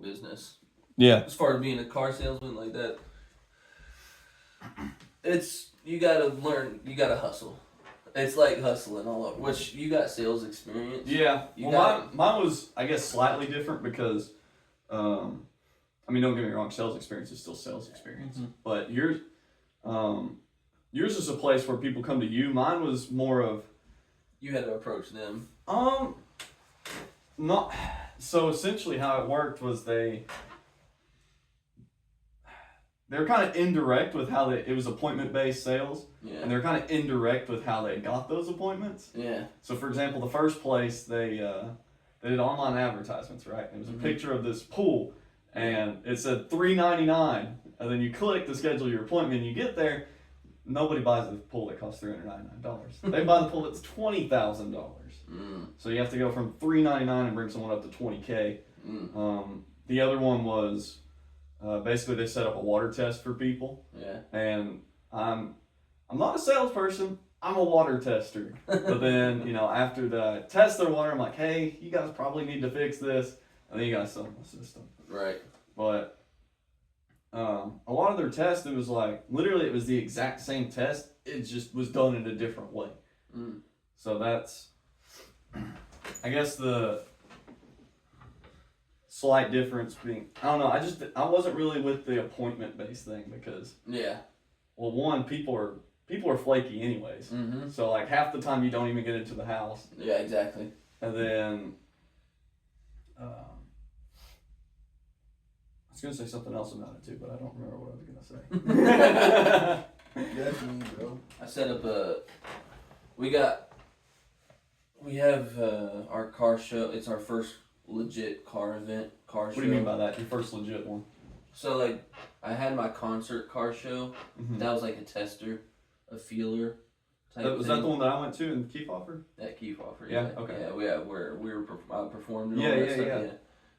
business. Yeah. As far as being a car salesman like that, you gotta learn, you gotta hustle. It's like hustling all over, which you got sales experience. Yeah. Mine was, I guess, slightly different because, I mean, don't get me wrong, sales experience is still sales experience. Mm-hmm. But yours is a place where people come to you. Mine was more of... You had to approach them. Not... So essentially how it worked was they were kind of indirect with how it was appointment-based sales. Yeah. And they're kind of indirect with how they got those appointments. Yeah. So for example, the first place they did online advertisements, right? It was a picture of this pool and it said $399, and then you click to schedule your appointment and you get there, nobody buys the pool that costs $399. They buy the pool that's $20,000. So you have to go from $399 and bring someone up to $20K. The other one was basically they set up a water test for people. Yeah. And I'm not a salesperson. I'm a water tester. But then, after the test their water, I'm like, hey, you guys probably need to fix this. And then you gotta sell them the system. Right. But a lot of their tests, it was like, literally it was the exact same test. It just was done in a different way. So that's, I guess, the slight difference being, I don't know, I wasn't really with the appointment-based thing because, well, one, people are flaky anyways. Mm-hmm. So, like, half the time you don't even get into the house. Yeah, exactly. And then, I was going to say something else about it, too, but I don't remember what I was going to say. That's me, bro. I set up we have our car show. It's our first legit car event, show. What do you mean by that? Your first legit one? So, like, I had my concert car show. Mm-hmm. That was like a tester, a feeler type Was thing. that the one that I went to in Kefauver? At Kefauver, yeah. Okay. Yeah, I performed and all that stuff. Yeah.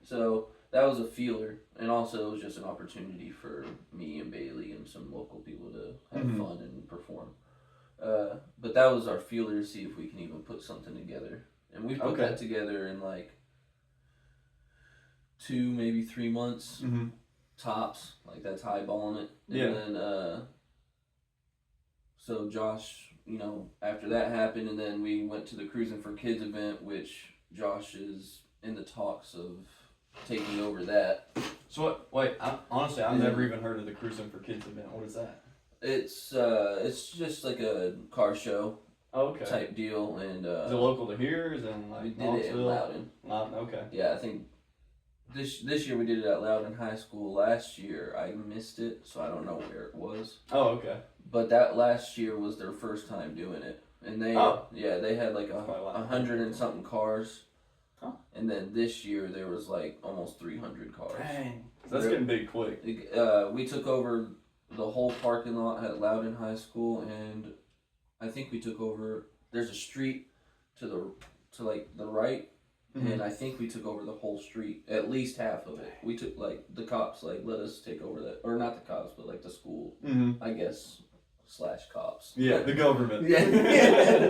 So that was a feeler, and also it was just an opportunity for me and Bailey and some local people to have fun and perform. But that was our feeler to see if we can even put something together. And we put that together in like 2, maybe 3 months, tops. Like, that's highballing it. And then, so Josh, after that happened, and then we went to the Cruising for Kids event, which Josh is in the talks of taking over that. So honestly, I've never even heard of the Cruising for Kids event. What is that? It's just like a car show type deal, and is it local to here? Is it in like we did it in Loudon. Okay. Yeah, I think this year we did it at Loudon High School. Last year I missed it, so I don't know where it was. Oh, okay. But that last year was their first time doing it, and they had like 100 and something cars. Huh. And then this year there was like almost 300 cars. Dang, that's getting big quick. We took over the whole parking lot at Loudon High School, and I think we took over. There's a street to the right, and I think we took over the whole street, at least half of it. We took, like, the cops let us take over that, or not the cops, but like the school, I guess. / cops. Yeah, the government. Yeah,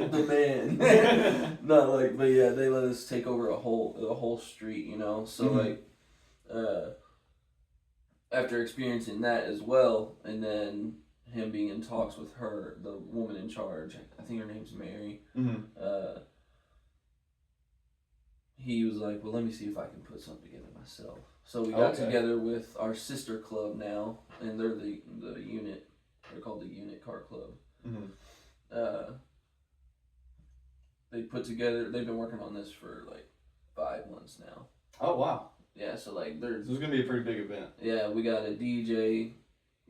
the man. Not like, but yeah, they let us take over the whole street, So like, after experiencing that as well, and then him being in talks with her, the woman in charge, I think her name's Mary. He was like, well, let me see if I can put something together myself. So we got together with our sister club now, and they're the unit. They're called the Unit Car Club. They've been working on this for like 5 months now. Oh, wow. Yeah, so like this is going to be a pretty big event. Yeah, we got a DJ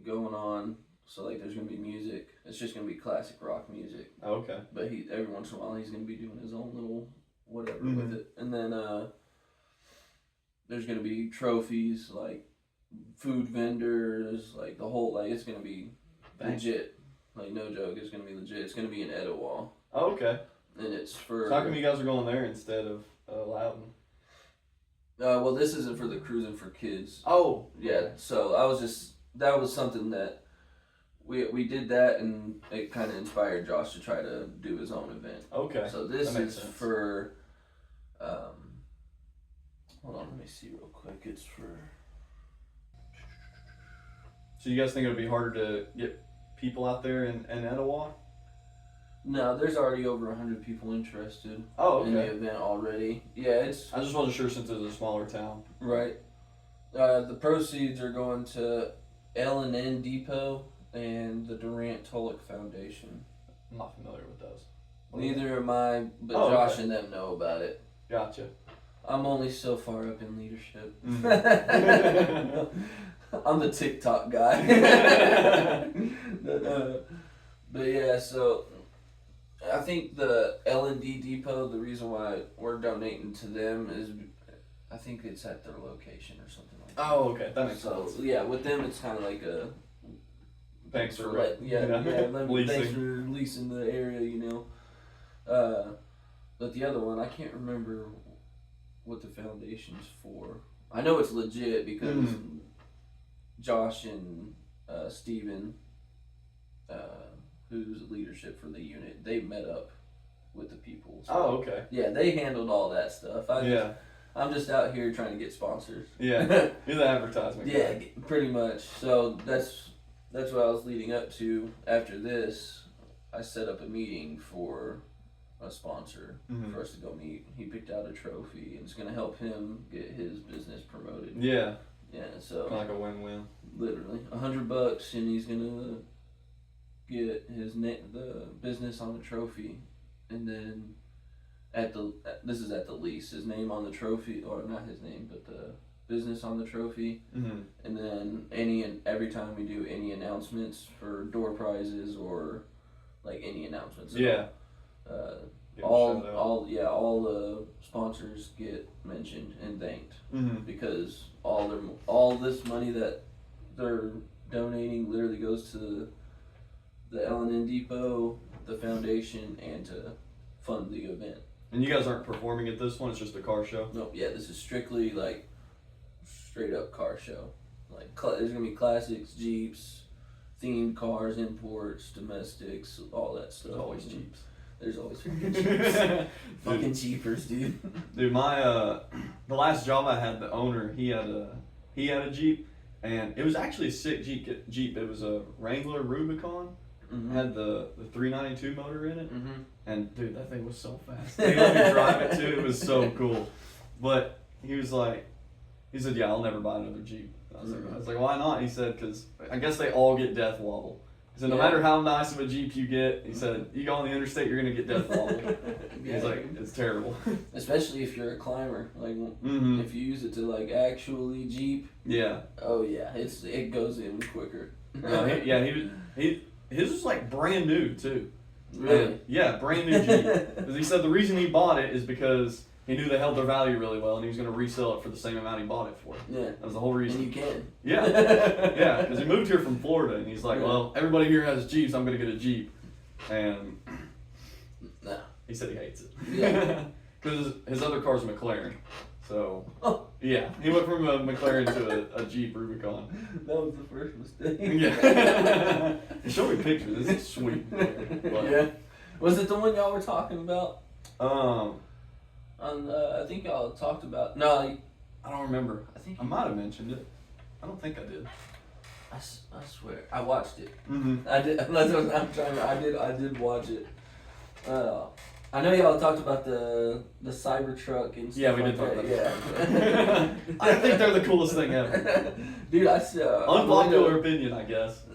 going on, so like there's going to be music. It's just going to be classic rock music. Oh, okay. But every once in a while he's going to be doing his own little whatever with it. And then there's going to be trophies, like food vendors, like the whole, like it's going to be legit. Like, no joke, it's going to be legit. It's going to be in Etowah. Oh, okay. And it's for... So how come you guys are going there instead of Loudon? Well, this isn't for the Cruising for Kids. Oh. Yeah, so that was something that we did that, and it kind of inspired Josh to try to do his own event. Okay. So this is for... hold on, let me see real quick. It's for... So you guys think it would be harder to get people out there in Etowah? No, there's already over 100 people interested in the event already. Yeah, it's. I just wasn't sure since it's a smaller town. Right. The proceeds are going to L&N Depot and the Durant Tulloch Foundation. I'm not familiar with those. Neither am I, but Josh and them know about it. Gotcha. I'm only so far up in leadership. Mm-hmm. I'm the TikTok guy. But yeah, so I think the L&D Depot, the reason why we're donating to them is I think it's at their location or something like that. Oh, okay. That makes sense. So, yeah, with them it's kind of like a... Thanks for thanks for leasing the area, you know. But the other one, I can't remember what the foundation's for. I know it's legit because Josh and Steven, who's leadership for the unit, they met up with the people. So, okay. Yeah, they handled all that stuff. I'm just out here trying to get sponsors. Yeah, you're the advertisement guy. Yeah, pretty much. So that's what I was leading up to. After this, I set up a meeting for a sponsor for us to go meet. He picked out a trophy, and it's going to help him get his business promoted. Yeah. Yeah, so kind of like a win-win. Literally, $100, and he's going to get the business on the trophy, and then this is at the lease. His name on the trophy, or not his name, but the business on the trophy, and then every time we do any announcements for door prizes or like any announcements. Yeah. All the sponsors get mentioned and thanked because all this money that they're donating literally goes to the L&N Depot, the foundation, and to fund the event. And you guys aren't performing at this one; it's just a car show. Nope. Yeah, this is strictly like straight up car show. Like there's gonna be classics, Jeeps, themed cars, imports, domestics, all that stuff. There's always Jeeps. There's always freaking Jeeps. Fucking Jeepers, dude. Dude, the last job I had, the owner, he had a Jeep, and it was actually a sick Jeep. It was a Wrangler Rubicon. Had the 392 motor in it, and dude, that thing was so fast. They let me drive it too. It was so cool. But he said, "Yeah, I'll never buy another Jeep." I was like, "Why not?" He said, "Because I guess they all get death wobble." He said, "No matter how nice of a Jeep you get," he said, "you go on the interstate, you're gonna get death wobble." He's like, "It's terrible." Especially if you're a climber, like if you use it to like actually Jeep. Yeah. Oh yeah, it goes in quicker. His was like brand new too. Really? Yeah, brand new Jeep. Because he said the reason he bought it is because he knew they held their value really well, and he was going to resell it for the same amount he bought it for. Yeah. That was the whole reason. And you can. Yeah. Yeah, because he moved here from Florida, and he's like, well, everybody here has Jeeps, I'm going to get a Jeep. And he said he hates it. Yeah. Because his other car's a McLaren. So, yeah, he went from a McLaren to a Jeep Rubicon. That was the first mistake. Yeah. Show me pictures. This is sweet. But, yeah. Was it the one y'all were talking about? I think y'all talked about. No, I don't remember. I might have mentioned it. I don't think I did. I swear, I watched it. Mm-hmm. I did. I did watch it. I know y'all talked about the Cybertruck and stuff. Yeah, we did talk about that. Yeah. I think they're the coolest thing ever. Dude, unpopular opinion, I guess.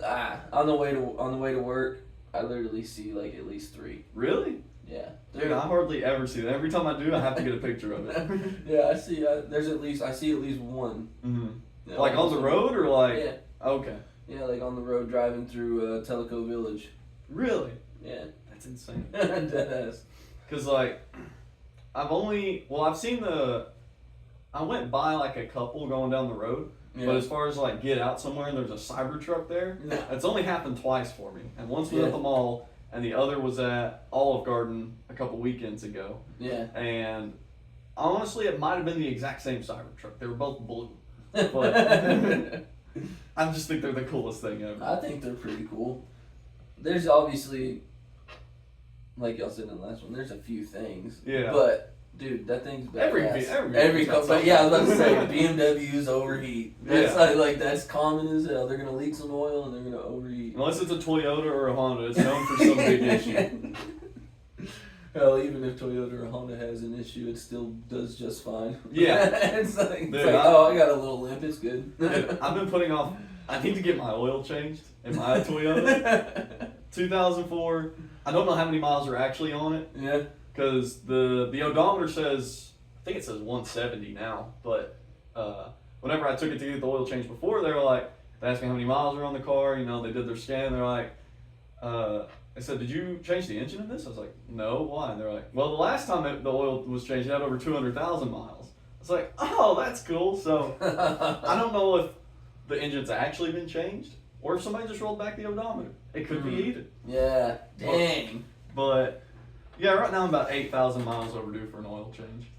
On the way to work, I literally see like at least 3. Really? Yeah. Dude, I hardly ever see that. Every time I do, I have to get a picture of it. Yeah, I see. I see at least one. Mm-hmm. Yeah, like on the road or like? Yeah. Okay. Yeah, like on the road driving through Tellico Village. Really? Yeah. That's insane. Deadass. Cause like, I've seen I went by like a couple going down the road. Yeah. But as far as like get out somewhere and there's a Cybertruck there, it's only happened twice for me. And once was at the mall, and the other was at Olive Garden a couple weekends ago. Yeah. And honestly, it might have been the exact same Cybertruck. They were both blue. But I just think they're the coolest thing ever. I think they're pretty cool. There's obviously, like y'all said in the last one, there's a few things. Yeah. But Dude, that thing's badass. Every but yeah, I was about to say BMWs overheat. That's like that's common as hell. They're gonna leak some oil and they're gonna overheat. Unless it's a Toyota or a Honda, it's known for some big issue. Hell, even if Toyota or Honda has an issue, it still does just fine. Yeah. it's like oh, I got a little limp. It's good. I've been putting off. I need to get my oil changed in my Toyota. 2004. I don't know how many miles are actually on it. Yeah. Because the odometer says, I think it says 170 now, but whenever I took it to get the oil change before, they asked me how many miles are on the car, they did their scan, they're like, they said, did you change the engine in this? I was like, no, why? And they're like, well, the last time the oil was changed, it had over 200,000 miles. I was like, oh, that's cool. So I don't know if the engine's actually been changed or if somebody just rolled back the odometer. It could be either. Yeah, dang. But yeah, right now I'm about 8,000 miles overdue for an oil change.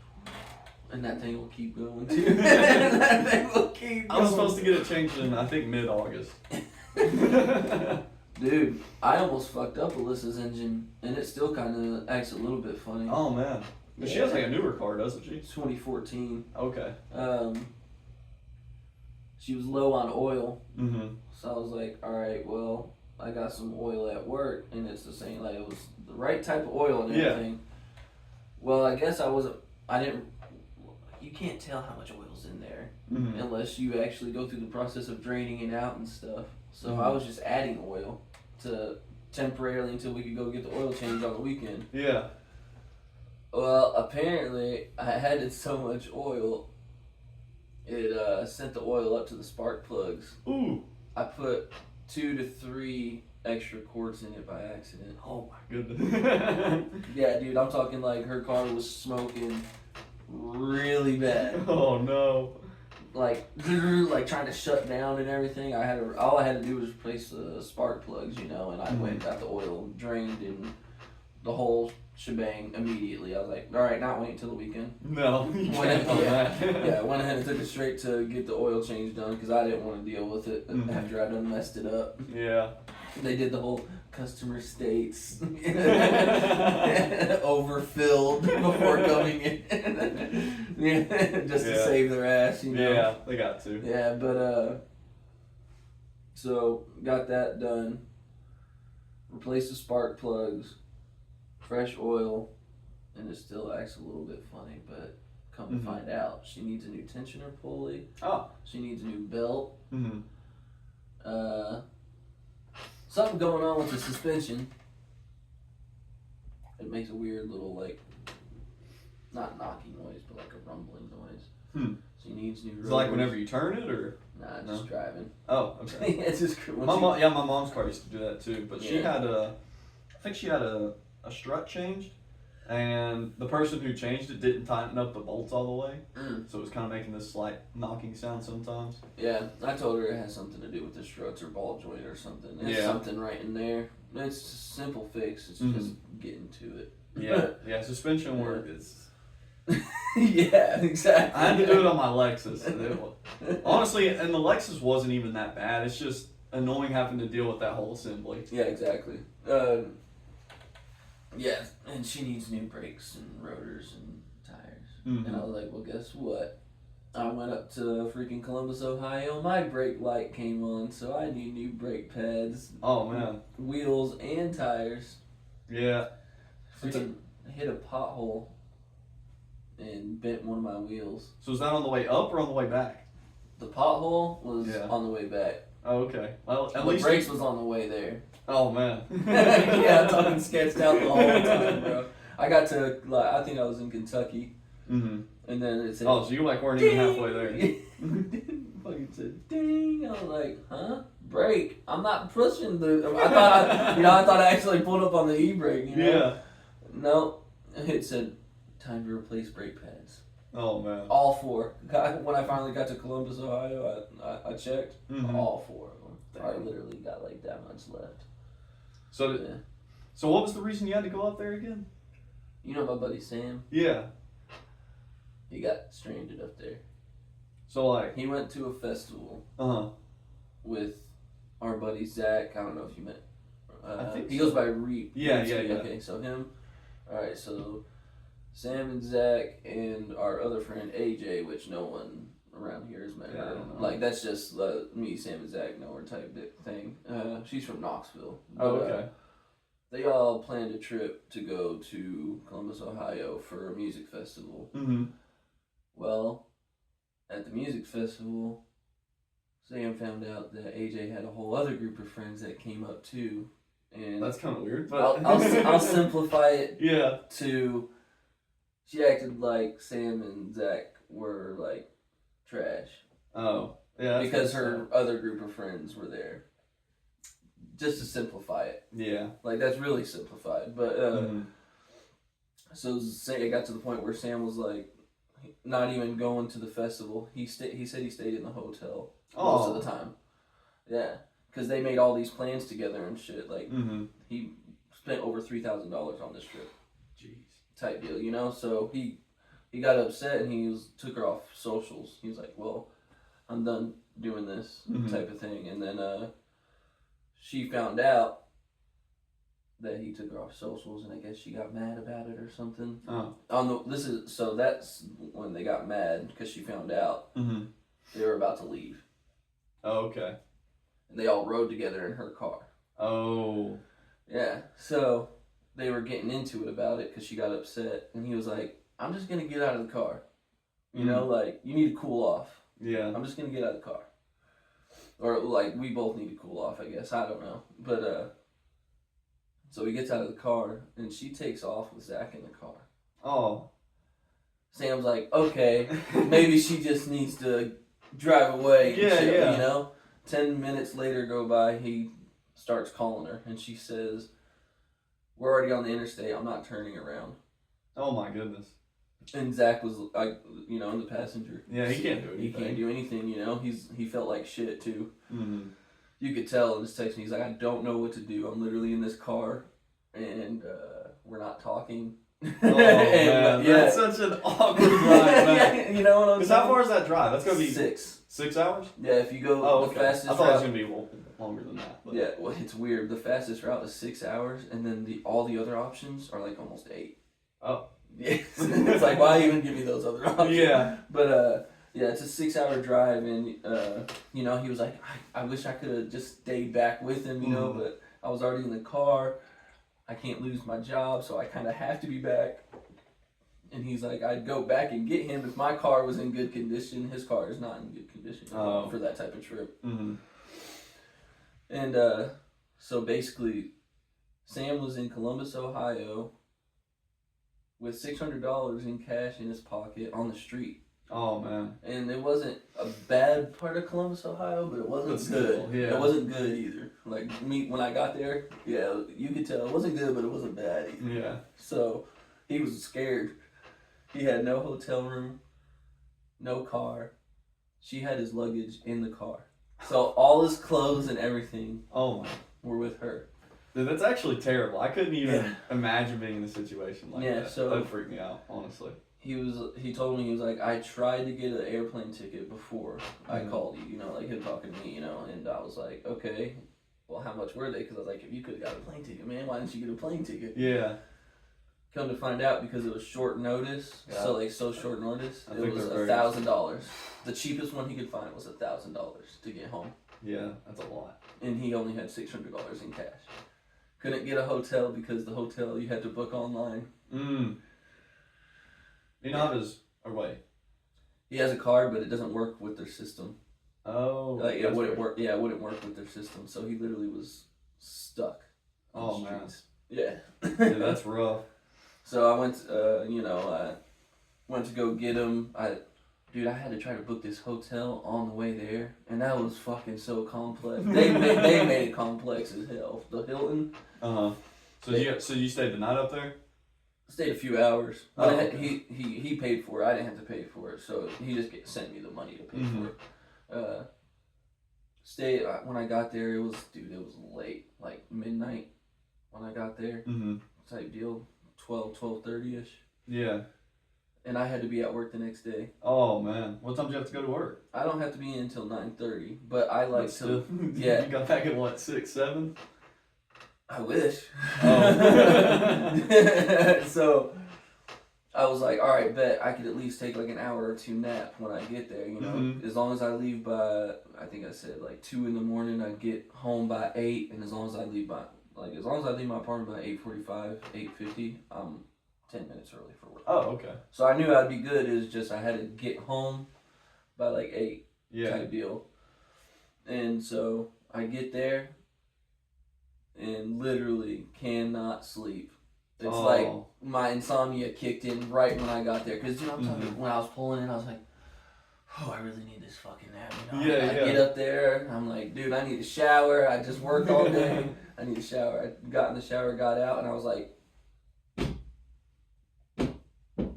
And that thing will keep going too. That thing will keep going. I was supposed to get it changed in, I think, mid-August. Dude, I almost fucked up Alyssa's engine, and it still kind of acts a little bit funny. Oh, man. But she has like a newer car, doesn't she? It's 2014. Okay. She was low on oil. Mm-hmm. So I was like, all right, well, I got some oil at work, and it's the same, like it was the right type of oil and everything. Yeah. Well, I guess you can't tell how much oil's in there unless you actually go through the process of draining it out and stuff. So I was just adding oil to temporarily until we could go get the oil change on the weekend. Yeah. Well, apparently I added so much oil, it sent the oil up to the spark plugs. Ooh. I put 2 to 3 extra quarts in it by accident. Oh my goodness. Yeah, dude, I'm talking like her car was smoking really bad. Oh no. Like trying to shut down and everything. All I had to do was replace the spark plugs, and I went and got the oil drained and the whole shebang immediately. I was like, all right, not wait until the weekend. No, you can't do that. Yeah, I went ahead and took it straight to get the oil change done because I didn't want to deal with it after I done messed it up. Yeah. They did the whole customer states overfilled before coming in. Just to save their ass, Yeah, they got to. Yeah, but so got that done. Replaced the spark plugs, fresh oil, and it still acts a little bit funny, but come to find out, she needs a new tensioner pulley. Oh. She needs a new belt. Mm-hmm. Something going on with the suspension. It makes a weird little, not knocking noise, but like a rumbling noise. She needs new rotors. Is it like whenever you turn it, or? Nah, just driving. Oh, okay. It's just my mom's car used to do that too, but she had I think she had a strut changed, and the person who changed it didn't tighten up the bolts all the way, so it was kind of making this slight knocking sound sometimes. Yeah, I told her it has something to do with the struts or ball joint or something. It's something right in there. It's a simple fix. It's just getting to it. Yeah, suspension work is... Yeah, exactly. I had to do it on my Lexus. Honestly, and the Lexus wasn't even that bad. It's just annoying having to deal with that whole assembly. Yeah, exactly. Yeah, and she needs new brakes and rotors and tires. And I was like, well, guess what? I went up to freaking Columbus, Ohio. My brake light came on, so I need new brake pads. Oh, man. Wheels and tires. Yeah. Freaking hit a pothole and bent one of my wheels. So was that on the way up or on the way back? The pothole was on the way back. Oh, okay. Well, at the least brakes was on the way there. Oh, man. Yeah, I'm talking sketched out the whole time, bro. I got to, I think I was in Kentucky. And then it said... Oh, so you weren't even halfway there. Fucking said, ding. I was like, huh? Brake. I'm not pushing the... I thought I actually pulled up on the e-brake, Yeah. No. It said, time to replace brake pads. Oh, man. All 4. When I finally got to Columbus, Ohio, I checked. All 4 of them. I literally got that much left. So what was the reason you had to go up there again? You know my buddy Sam? Yeah. He got stranded up there. So he went to a festival. With our buddy Zach. I don't know if you met. I think he goes by Reap. Yeah. Okay, so him. All right, so Sam and Zach and our other friend AJ, which no one around here has met her. Like that's just me, Sam and Zach know her type thing. She's from Knoxville. But, okay. They all planned a trip to go to Columbus, Ohio for a music festival. Mm-hmm. Well, at the music festival, Sam found out that AJ had a whole other group of friends that came up too. And that's kind of weird, but I'll simplify it. Yeah. To she acted like Sam and Zach were like trash. Oh, yeah. Because her other group of friends were there. Just to simplify it. Yeah. Like that's really simplified, but so it got to the point where Sam was like not even going to the festival. He said he stayed in the hotel most of the time. Yeah. Because they made all these plans together and shit. Like, he spent over $3,000 on this trip. Jeez. Type deal, you know? So he got upset and took her off socials. He was like, well, I'm done doing this type of thing. And then she found out that he took her off socials, and I guess she got mad about it or something. Oh. That's when they got mad because she found out they were about to leave. Oh, okay. And they all rode together in her car. Oh. Yeah. So they were getting into it about it because she got upset. And he was like, I'm just going to get out of the car. You know, like, you need to cool off. Yeah. I'm just going to get out of the car. Or, like, we both need to cool off, I guess. I don't know. But, so he gets out of the car, and she takes off with Zach in the car. Oh. Sam's like, okay, maybe she just needs to drive away. Yeah, yeah. You know? 10 minutes later go by, he starts calling her, and she says, we're already on the interstate, I'm not turning around. Oh my goodness. And Zach was, like, you know, in the passenger. Yeah, he can't do anything. He can't do anything, you know? He felt like shit, too. Mm-hmm. You could tell in his text, he's like, I don't know what to do. I'm literally in this car, and we're not talking. Oh, man. Yeah. That's such an awkward drive, man. You know what I'm saying? Because how far is that drive? That's going to be 6 hours? Yeah, if you go the fastest I thought route, it was going to be longer than that. But. Yeah, well, it's weird. The fastest route is 6 hours, and then all the other options are like almost 8. Oh. Yeah. It's like, why even give me those other options? Yeah. But, yeah, it's a 6-hour drive, and, you know, he was like, I wish I could have just stayed back with him, you know, but I was already in the car. I can't lose my job, so I kind of have to be back. And he's like, I'd go back and get him if my car was in good condition. His car is not in good condition for that type of trip. Mm-hmm. And so basically, Sam was in Columbus, Ohio, with $600 in cash in his pocket on the street. Oh, man. And it wasn't a bad part of Columbus, Ohio, but it wasn't good. Yeah. It wasn't good either. Like, when I got there, yeah, you could tell it wasn't good, but it wasn't bad either. Yeah. So he was scared. He had no hotel room, no car. She had his luggage in the car. So all his clothes and everything were with her. Dude, that's actually terrible. I couldn't even imagine being in a situation like that. So that'd freak me out, honestly. He told me, he was like, I tried to get an airplane ticket before I called you, you know, like him talking to me, you know, and I was like, okay, well, how much were they? Because I was like, if you could have got a plane ticket, man, why didn't you get a plane ticket? Yeah. Come to find out, because it was short notice, so short notice, it was $1,000. The cheapest one he could find was $1,000 to get home. Yeah, that's a lot. And he only had $600 in cash. Couldn't get a hotel because the hotel you had to book online. You know, he has a card, but it doesn't work with their system. Oh. Like it wouldn't work. Yeah, it wouldn't work with their system. So he literally was stuck. Oh man. Yeah. Dude, that's rough. So I went. I went to go get him. I had to try to book this hotel on the way there, and that was fucking so complex. They made it complex as hell. The Hilton. So you stayed the night up there? Stayed a few hours. He paid for it. I didn't have to pay for it, so he just sent me the money to pay for it. When I got there, it was late, like midnight when I got there. Type deal, 12:30ish. Yeah. And I had to be at work the next day. Oh man, what time did you have to go to work? I don't have to be in until 9:30, but I like to. Yeah. You got back at what, 6, 7? I wish. Oh. So I was like, all right, bet I could at least take like an hour or two nap when I get there. You know, as long as I leave by, I think I said like 2 a.m, I'd get home by 8, and as long as I leave my apartment by 8:45, 8:50, I'm 10 minutes early for work. Oh, okay. So I knew I'd be good. It was just I had to get home by like 8 type deal. And so I get there and literally cannot sleep. It's like my insomnia kicked in right when I got there. Because, I'm talking, when I was pulling in, I was like, oh, I really need this fucking nap. I get up there, I'm like, dude, I need a shower. I just worked all day. I need a shower. I got in the shower, got out, and I was like,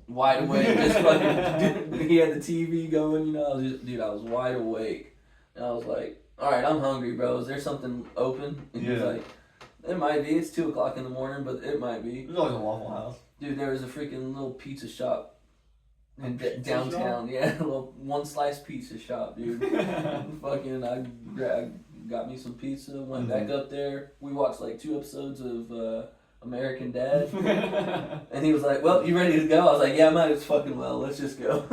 wide awake. Just fucking, he had the TV going, I was wide awake. And I was like, all right, I'm hungry, bro. Is there something open? And he's like, it might be. It's 2 o'clock in the morning, but it might be. There's always a Waffle House. Dude, there was a freaking little pizza shop in downtown. Yeah, a little one slice pizza shop, dude. Fucking, I got me some pizza, went back up there. We watched like 2 episodes of American Dad. And he was like, well, you ready to go? I was like, yeah, I might as fucking well. Let's just go.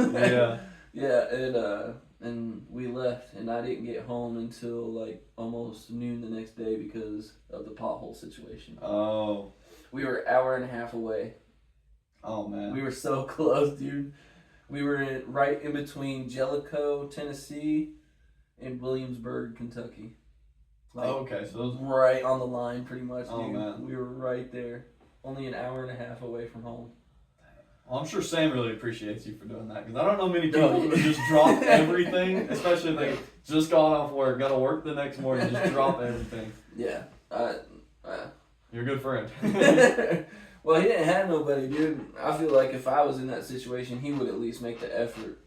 And we left, and I didn't get home until like almost noon the next day because of the pothole situation. Oh. We were an hour and a half away. Oh, man. We were so close, dude. We were right in between Jellicoe, Tennessee, and Williamsburg, Kentucky. Like, okay, so those... right on the line, pretty much, dude. Oh, man. We were right there. Only an hour and a half away from home. Well, I'm sure Sam really appreciates you for doing that, because I don't know many people who just drop everything, especially if they just got off work, got to work the next morning, just drop everything. Yeah. You're a good friend. Well, he didn't have nobody, dude. I feel like if I was in that situation, he would at least make the effort.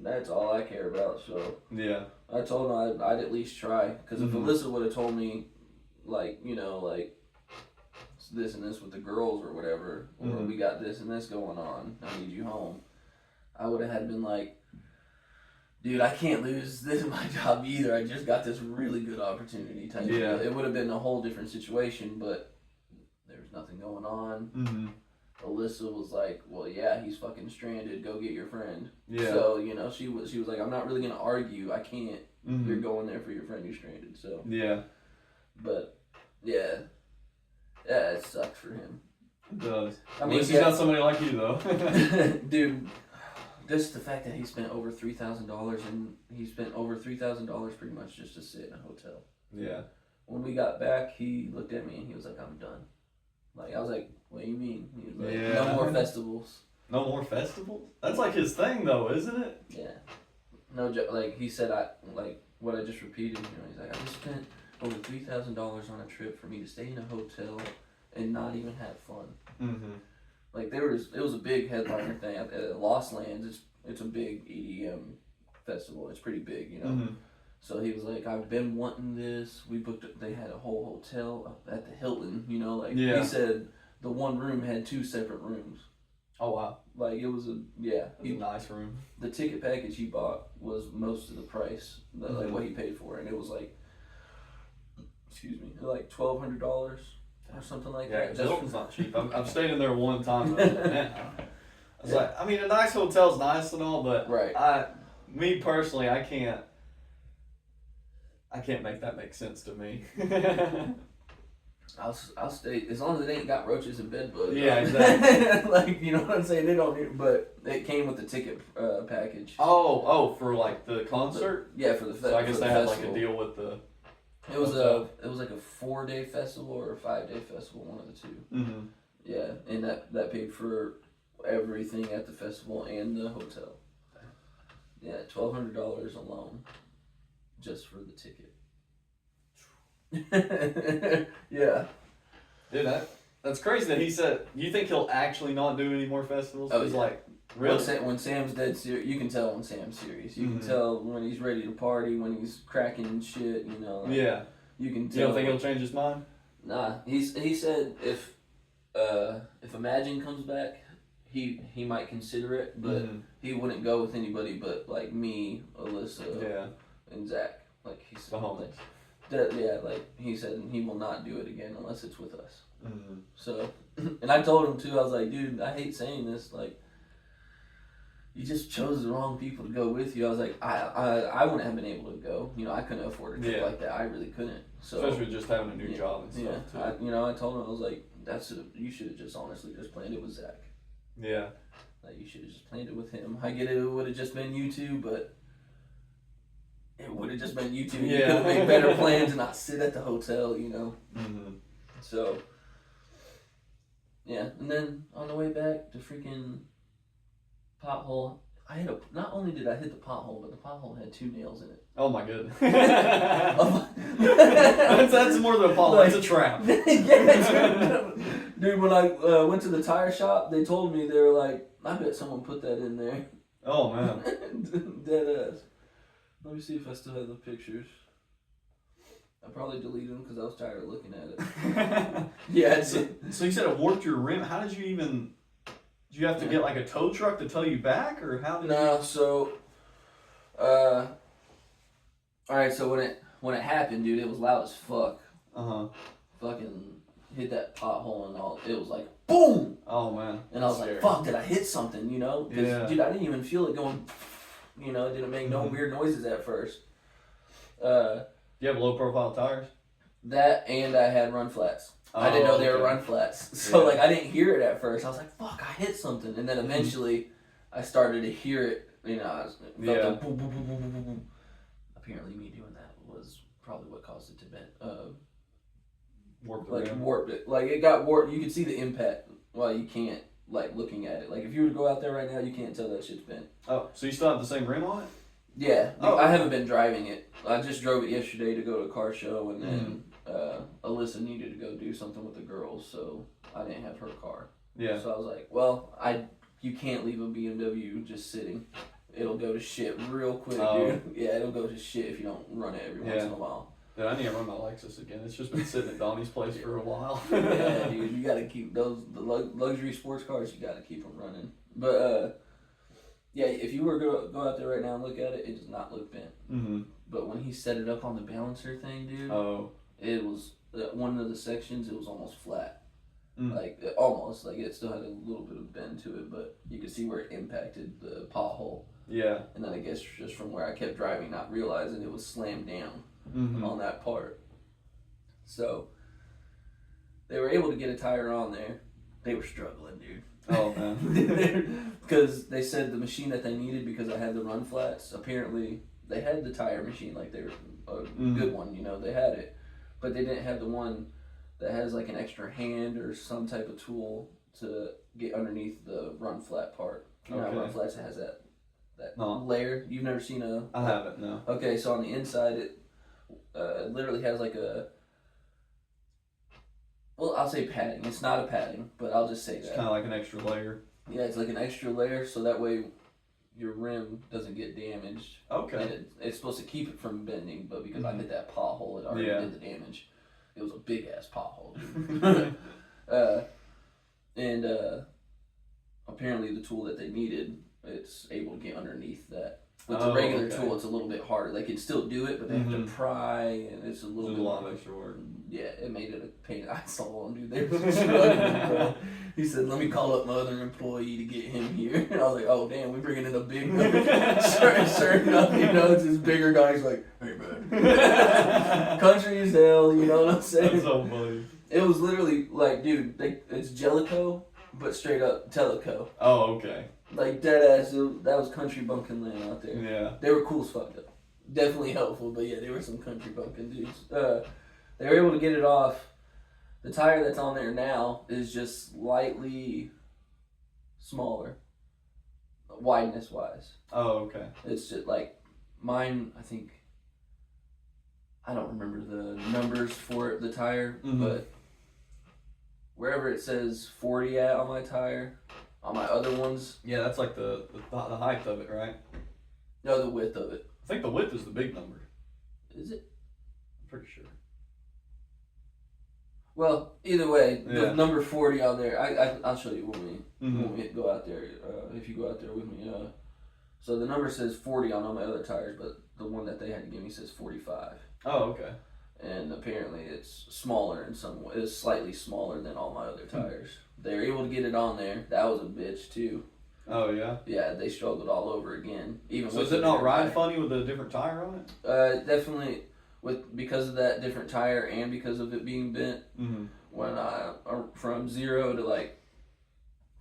That's all I care about, so. Yeah. I told him I'd at least try, because if Alyssa would have told me, like, this and this with the girls or whatever, or we got this and this going on, I need you home, I would have been like, dude, I can't lose this in my job either. I just got this really good opportunity type deal. It would have been a whole different situation, but there was nothing going on. Alyssa was like, well, yeah, he's fucking stranded. Go get your friend. Yeah. So, she was like, I'm not really going to argue. I can't. You're going there for your friend who's stranded. So. Yeah. But, yeah. Yeah, it sucks for him. It does. I mean, he's got somebody like you, though. Dude, just the fact that he spent over $3,000 and he spent over $3,000 pretty much just to sit in a hotel. Yeah. When we got back, he looked at me and he was like, I'm done. Like, I was like, what do you mean? He was like, no more festivals. No more festivals? That's like his thing, though, isn't it? Yeah. No joke. Like, he said, what I just repeated, he's like, I just spent over $3,000 on a trip for me to stay in a hotel and not even have fun. Like, it was a big headliner thing at Lost Lands. It's a big EDM festival. It's pretty big, So he was like, I've been wanting this. We booked it. They had a whole hotel up at the Hilton, He said the one room had 2 separate rooms. Oh, wow. Like, it was a nice room. The ticket package he bought was most of the price, like what he paid for, and it was like, like $1,200 or something like that. Yeah, Hilton's not cheap. I've stayed in there one time. I was like, I mean, a nice hotel's nice and all, but me personally, I can't make that make sense to me. I'll stay as long as it ain't got roaches and bed bugs. Yeah, exactly. Like, you know what I'm saying? They don't need, but it came with the ticket package. Oh, for like the concert? Yeah, for the festival. So I guess they had like a deal with the. It was like a 4-day festival or a 5-day festival, one of the two. Yeah, and that paid for everything at the festival and the hotel. Yeah, $1,200 alone, just for the ticket. Yeah. Dude, that's crazy that he said. You think he'll actually not do any more festivals? Oh, yeah. Like, really? When Sam's dead serious, you can tell when Sam's serious. You can tell when he's ready to party, when he's cracking and shit. Yeah. You can tell. You don't think he'll change his mind? Nah. He said if Imagine comes back, he might consider it, but he wouldn't go with anybody but like me, Alyssa, and Zach. Like he said, like he said, he will not do it again unless it's with us. So, and I told him too. I was like, dude, I hate saying this. Like, you just chose the wrong people to go with you. I was like, I wouldn't have been able to go. You know, I couldn't afford a trip like that. I really couldn't. So especially just having a new job and stuff too. I told him, I was like, you should have just honestly just planned it with Zach. Yeah. Like, you should have just planned it with him. I get it would have just been you two, but it would have just been you two. You could have made better plans and not sit at the hotel, you know. Mm-hmm. So, yeah. And then on the way back, the freaking pothole, not only did I hit the pothole, but the pothole had 2 nails in it. Oh my goodness. that's more than a pothole, like, it's a trap. Yeah, dude, when I went to the tire shop, they told me, they were like, I bet someone put that in there. Oh, man. Dead ass. Let me see if I still have the pictures. I probably deleted them because I was tired of looking at it. Yeah. So you said it warped your rim. How did you even... Did you have to get like a tow truck to tow you back, or how did you... So... Alright, so when it happened, dude, it was loud as fuck. Fucking hit that pothole and all. It was like, boom! Oh, man. And I was like, fuck, did I hit something, you know? Because, dude, I didn't even feel it going, you know, it didn't make no weird noises at first. Do you have low-profile tires? That, and I had run flats. I didn't know they were run flats. So, like, I didn't hear it at first. I was like, fuck, I hit something. And then eventually, I started to hear it, you know, I felt the boom, boom, boom, boom, boom, boom. Apparently, me doing that was probably what caused it to bend. Warped it. Like, it got warped. You could see the impact. Well, you can't, like, looking at it. Like, if you were to go out there right now, you can't tell that shit's bent. Oh, so you still have the same rim on it? Yeah. I haven't been driving it. I just drove it yesterday to go to a car show, and then Alyssa needed to go do something with the girls, so I didn't have her car. Yeah. So I was like, well, you can't leave a BMW just sitting. It'll go to shit real quick, dude. Yeah, it'll go to shit if you don't run it every once in a while. Dude, I need to run my Lexus again. It's just been sitting at Donnie's place for a while. Yeah, dude, you gotta keep the luxury sports cars. You gotta keep them running. But yeah, if you were to go out there right now and look at it, it does not look bent. Mm-hmm. But when he set it up on the balancer thing, dude, it was one of the sections. It was almost flat, like almost like it still had a little bit of bend to it, but you could see where it impacted the pothole. Yeah. And then I guess just from where I kept driving, not realizing it was slammed down on that part. So they were able to get a tire on there. They were struggling, dude. Oh, man. Because they said the machine that they needed, because I had the run flats, apparently they had the tire machine, like they were a good one, you know, they had it. But they didn't have the one that has like an extra hand or some type of tool to get underneath the run flat part. You know how run flats has that layer? You've never seen a... I haven't, no. Okay, so on the inside it literally has like a... Well, I'll say padding. It's not a padding, but I'll just say that. It's kind of like an extra layer. Yeah, it's like an extra layer, so that way your rim doesn't get damaged. Okay. And it's supposed to keep it from bending, but because I hit that pothole, it already did the damage. It was a big-ass pothole, dude. And apparently the tool that they needed, it's able to get underneath that. With the regular tool, it's a little bit harder. They can still do it, but they have to pry, and it's a little bit... a lot of extra work. Yeah, it made it a pain. I saw him, dude. They were struggling, bro. He said, let me call up my other employee to get him here. And I was like, oh, damn, we're bringing in a big guy. Sure enough, you know, it's this bigger guy. He's like, hey, man. Country as hell, you know what I'm saying? That's so funny. It was literally like, dude, it's Jellicoe, but straight up Teleco. Oh, okay. Like, dead ass, that was country bumpkin land out there. Yeah. They were cool as fuck, though. Definitely helpful, but yeah, they were some country bumpkin dudes. They were able to get it off. The tire that's on there now is just slightly smaller, wideness-wise. Oh, okay. It's just like, mine, I think, I don't remember the numbers for the tire, but wherever it says 40 at on my tire, on my other ones... Yeah, that's like the height of it, right? No, the width of it. I think the width is the big number. Is it? I'm pretty sure. Well, either way, the number 40 on there, I'll show you when we go out there, if you go out there with me. So the number says 40 on all my other tires, but the one that they had to give me says 45. Oh, okay. And apparently it's smaller in some way. It's slightly smaller than all my other tires. They were able to get it on there. That was a bitch, too. Oh yeah. Yeah, they struggled all over again. Even so is it not ride funny with a different tire on it? Definitely because of that different tire and because of it being bent. Mm-hmm. When from 0 to like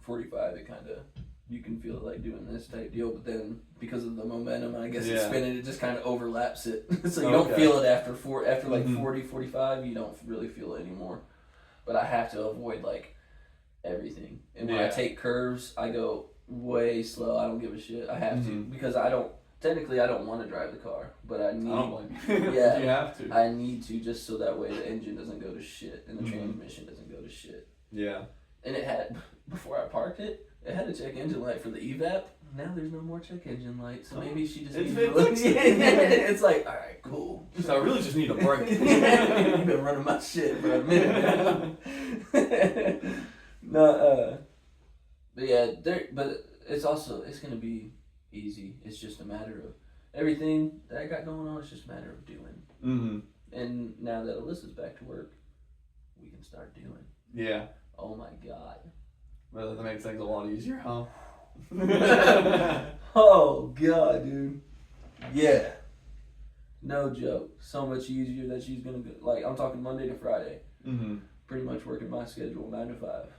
45, it kind of you can feel it like doing this type deal, but then because of the momentum, I guess it's spinning, it just kind of overlaps it. So you don't feel it after like 40, 45, you don't really feel it anymore. But I have to avoid like everything. And when I take curves, I go way slow. I don't give a shit. I have to because I don't want to drive the car, but I need. I don't blame you. Yeah, you have to. I need to just so that way the engine doesn't go to shit and the transmission doesn't go to shit. Yeah. And it had before I parked it. It had a check engine light for the evap. Now there's no more check engine light, so maybe she just needs to look. It's like, all right, cool. So I really just need a break. You've been running my shit for a minute now. No, but yeah, but it's gonna be easy. It's just a matter of everything that I got going on. It's just a matter of doing. Mm-hmm. And now that Alyssa's back to work, we can start doing. Yeah. Oh my God. Well, that makes things a lot easier, huh? Oh God, dude. Yeah. No joke. So much easier that she's gonna go. Like I'm talking Monday to Friday. Mm-hmm. Pretty much working my schedule 9 to 5.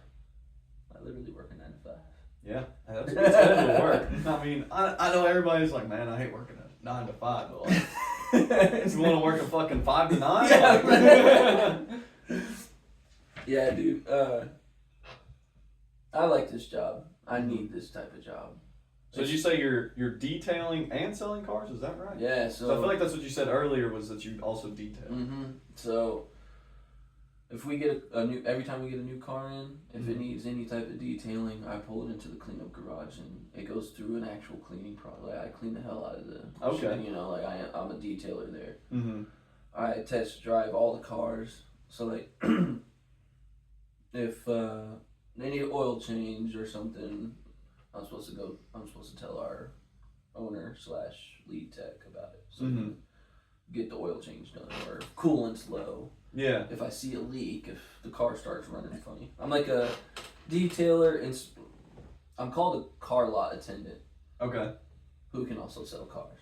I literally work a 9 to 5. Yeah, that's a good schedule to work. I mean, I know everybody's like, man, I hate working a 9 to 5, but like, you want to work a fucking 5 to 9? Yeah, yeah, dude. I like this job. I need this type of job. So did you say you're detailing and selling cars? Is that right? Yeah. So I feel like that's what you said earlier was that you also detail. Mm-hmm. So if we get every time we get a new car in, if it needs any type of detailing, I pull it into the cleanup garage and it goes through an actual cleaning process. Like I clean the hell out of the shit, you know, like I'm a detailer there. Mm-hmm. I test drive all the cars. So like if they need an oil change or something, I'm supposed to tell our owner / lead tech about it. So get the oil change done, or if coolant's low. Yeah. If I see a leak, if the car starts running funny. I'm like a detailer, and I'm called a car lot attendant. Okay. Who can also sell cars.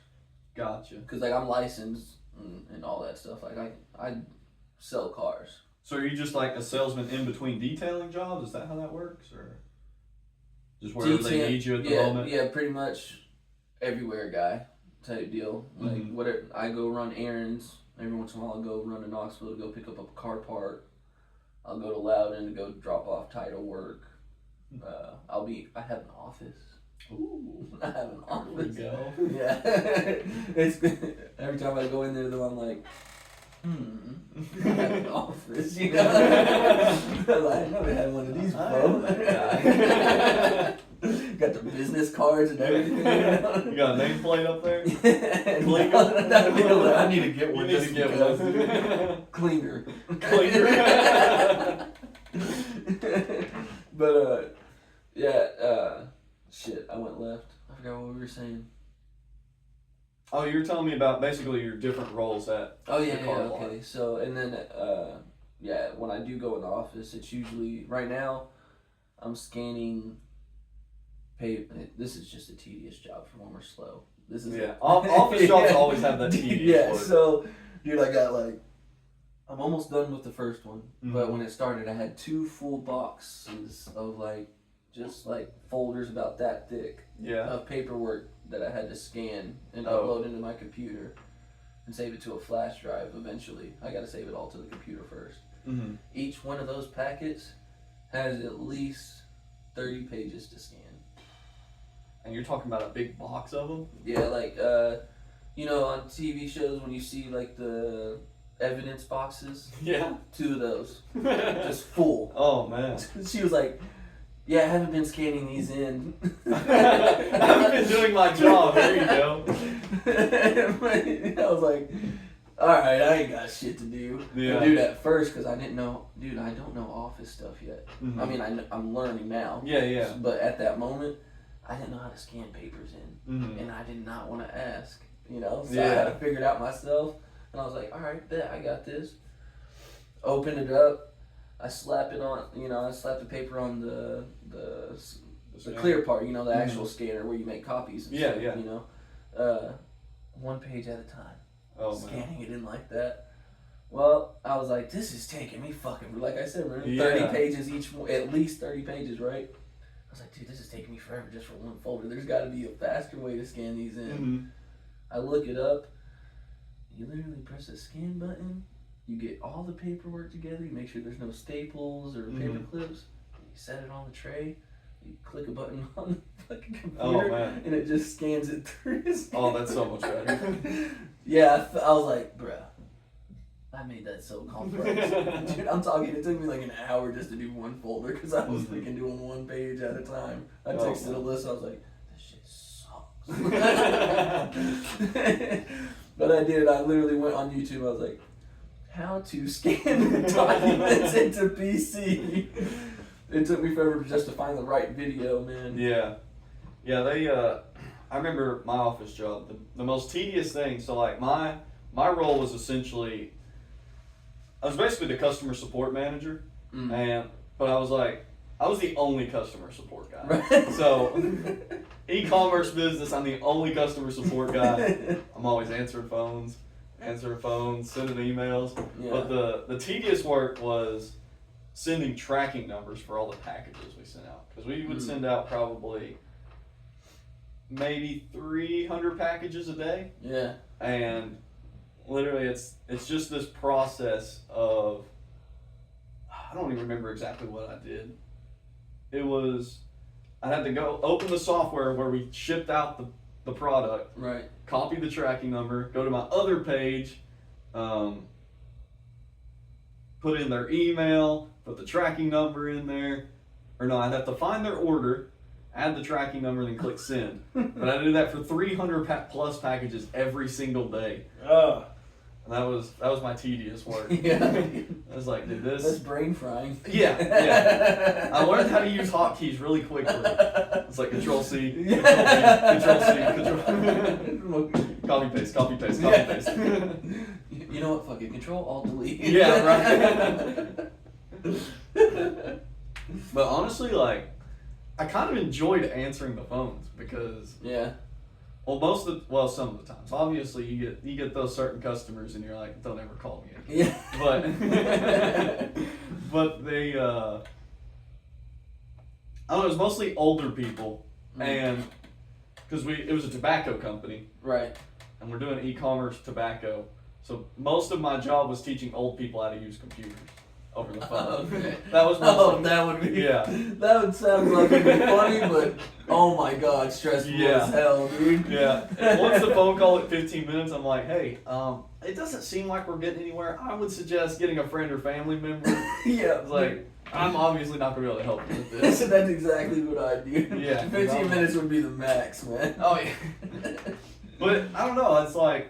Gotcha. Because like I'm licensed and all that stuff. Like I sell cars. So are you just like a salesman in between detailing jobs? Is that how that works, or just wherever they need you at the moment? Yeah, pretty much everywhere guy type deal. Like whatever, I go run errands. Every once in a while I'll go run to Knoxville to go pick up a car part. I'll go to Loudon to go drop off title work. I have an office. Ooh, I have an office. There we go. Yeah. It's every time I go in there though I'm like, I have an office, you know? I never had one of these before. Got the business cards and everything. You got a nameplate up there? Klingel. I need to get one. You need to get one. Cleaner. But shit, I went left. I forgot what we were saying. Oh, you were telling me about basically your different roles at the car lot. Okay. So, and then, when I do go in the office, it's usually, right now, I'm scanning paper. This is just a tedious job for when we're slow. This is office jobs always have that tedious work. So, dude, I got I'm almost done with the first one, but when it started, I had 2 full boxes of just folders about that thick of paperwork that I had to scan and upload into my computer and save it to a flash drive eventually. I got to save it all to the computer first. Mm-hmm. Each one of those packets has at least 30 pages to scan. And you're talking about a big box of them? Yeah, on TV shows when you see the evidence boxes. Yeah. 2 of those. Just full. Oh, man. She was like, yeah, I haven't been scanning these in. I haven't been doing my job. There you go. I was like, alright, I ain't got shit to do. Yeah. I do that first because I didn't know, dude, I don't know office stuff yet. Mm-hmm. I mean, I'm learning now. Yeah. But at that moment, I didn't know how to scan papers in. Mm-hmm. And I did not want to ask, So I had to figure it out myself. And I was like, alright, bet, I got this. Open it up. I slap it on, I slap the paper on the The clear part, you know, the actual scanner where you make copies and stuff, you know. One page at a time. Scanning it in like that. Well, I was like, this is taking me fucking, like I said, 30 pages each, at least 30 pages, right? I was like, dude, this is taking me forever just for one folder. There's got to be a faster way to scan these in. Mm-hmm. I look it up. You literally press the scan button. You get all the paperwork together. You make sure there's no staples or paper clips. You set it on the tray. You click a button on the fucking computer, and it just scans it through. Oh, that's so much better. Yeah, I was like, bruh, I made that so complex. Dude, I'm talking, it took me like an hour just to do one folder because I was freaking doing one page at a time. I texted Alyssa, I was like, this shit sucks. But I did, I literally went on YouTube, I was like, how to scan documents into PC. It took me forever just to find the right video, man. Yeah, they, I remember my office job, the most tedious thing, so like my role was essentially, I was basically the customer support manager, but I was the only customer support guy. Right. So, e-commerce business, I'm the only customer support guy. I'm always answering phones, sending emails. Yeah. But the tedious work was sending tracking numbers for all the packages we sent out. Because we would send out probably maybe 300 packages a day. Yeah. And literally it's just this process of, I don't even remember exactly what I did. It was, I had to go open the software where we shipped out the product, right? Copy the tracking number, go to my other page, put in their email, put the tracking number in there, or no, I'd have to find their order, add the tracking number, then click send. But I did that for 300 plus packages every single day. And that was my tedious work. Yeah. I was like, dude, that's brain frying. Yeah. I learned how to use hotkeys really quickly. It's like Control C, Control copy paste. You know what? Fuck it. Control Alt Delete. Yeah, right. But honestly, like, I kind of enjoyed answering the phones because well, some of the times. Obviously, you get those certain customers, and you're like, don't ever call me again. Yeah. But they, I don't know. It was mostly older people, and because it was a tobacco company, right? And we're doing e-commerce tobacco, so most of my job was teaching old people how to use computers over the phone. Okay. That was that would be that would sound like it'd be funny, but oh my god, stressful as hell, dude. Yeah. Once the phone call at 15 minutes, I'm like, hey, it doesn't seem like we're getting anywhere. I would suggest getting a friend or family member. Yeah. It's like, I'm obviously not gonna be able to help you with this. That's exactly what I do. Yeah. 15 minutes would be the max, man. Oh yeah. But I don't know. It's like,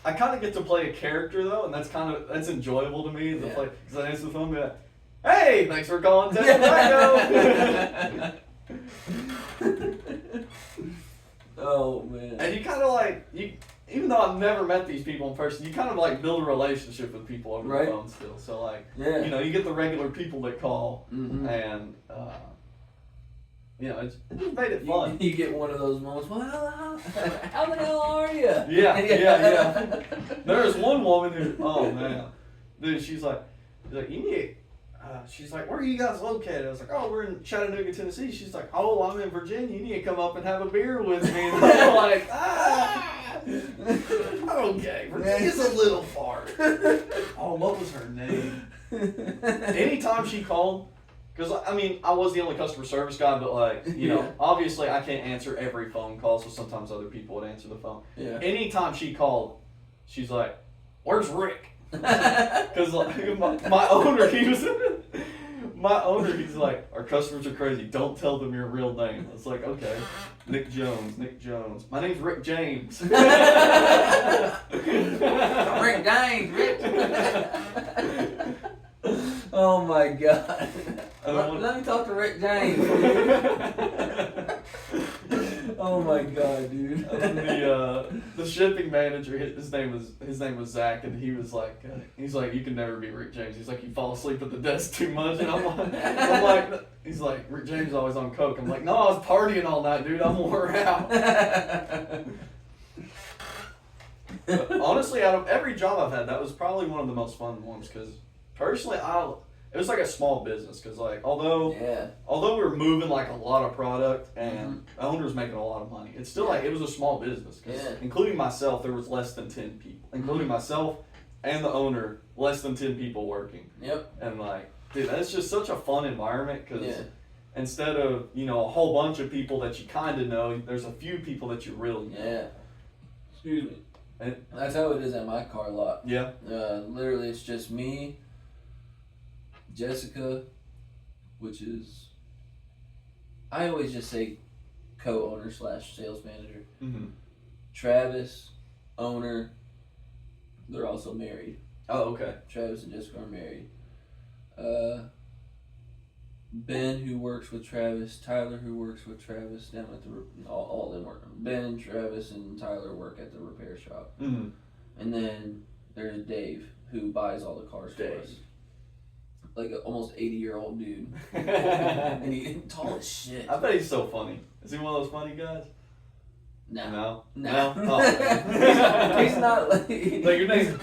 I kind of get to play a character though, and that's enjoyable to me to play. Because I answer the phone and be like, hey, thanks for calling Tobacco. Oh man. And you kind of like, even though I've never met these people in person, you kind of like build a relationship with people over the phone still. So like, you get the regular people that call, and it just made it fun. You get one of those moments. Well, how the hell are you? Yeah. There was one woman who, oh man, dude, she's like, you need. She's like, where are you guys located? I was like, oh, we're in Chattanooga, Tennessee. She's like, oh, I'm in Virginia. You need to come up and have a beer with me. And I'm like, okay, Virginia's a little far. Oh, what was her name? Anytime she called, because, I mean, I was the only customer service guy, but, like, obviously I can't answer every phone call, so sometimes other people would answer the phone. Yeah. Anytime she called, she's like, where's Rick? Because, like, my owner, he's like, our customers are crazy. Don't tell them your real name. It's like, okay, Nick Jones. My name's Rick James. Rick James, Rick. Oh my god. Let me talk to Rick James. Oh my god, dude. The shipping manager, his name was Zach, and he was like, he's like, you can never be Rick James. He's like, you fall asleep at the desk too much, and I'm like, he's like, Rick James is always on coke. I'm like, no, I was partying all night, dude. I'm wore out. But honestly, out of every job I've had, that was probably one of the most fun ones, because personally, it was like a small business, because like although we were moving like a lot of product and the owner was making a lot of money, it's still like it was a small business, including myself, there was less than 10 people, including myself and the owner, less than 10 people working. Yep. And like, dude, that's just such a fun environment, because instead of, you know, a whole bunch of people that you kind of know, there's a few people that you really know. Yeah. Excuse me. That's how it is at my car lot. Yeah. Literally, it's just me, Jessica, which is, I always just say co-owner / sales manager. Mm-hmm. Travis, owner. They're also married. Oh, okay. Travis and Jessica are married. Ben, who works with Travis, Tyler, who works with Travis down at all of them work. Ben, Travis, and Tyler work at the repair shop. Mm-hmm. And then there's Dave, who buys all the cars for us. Like an almost 80-year-old dude. And he's tall as shit. I bet he's so funny. Is he one of those funny guys? No. Oh, he's not like your name.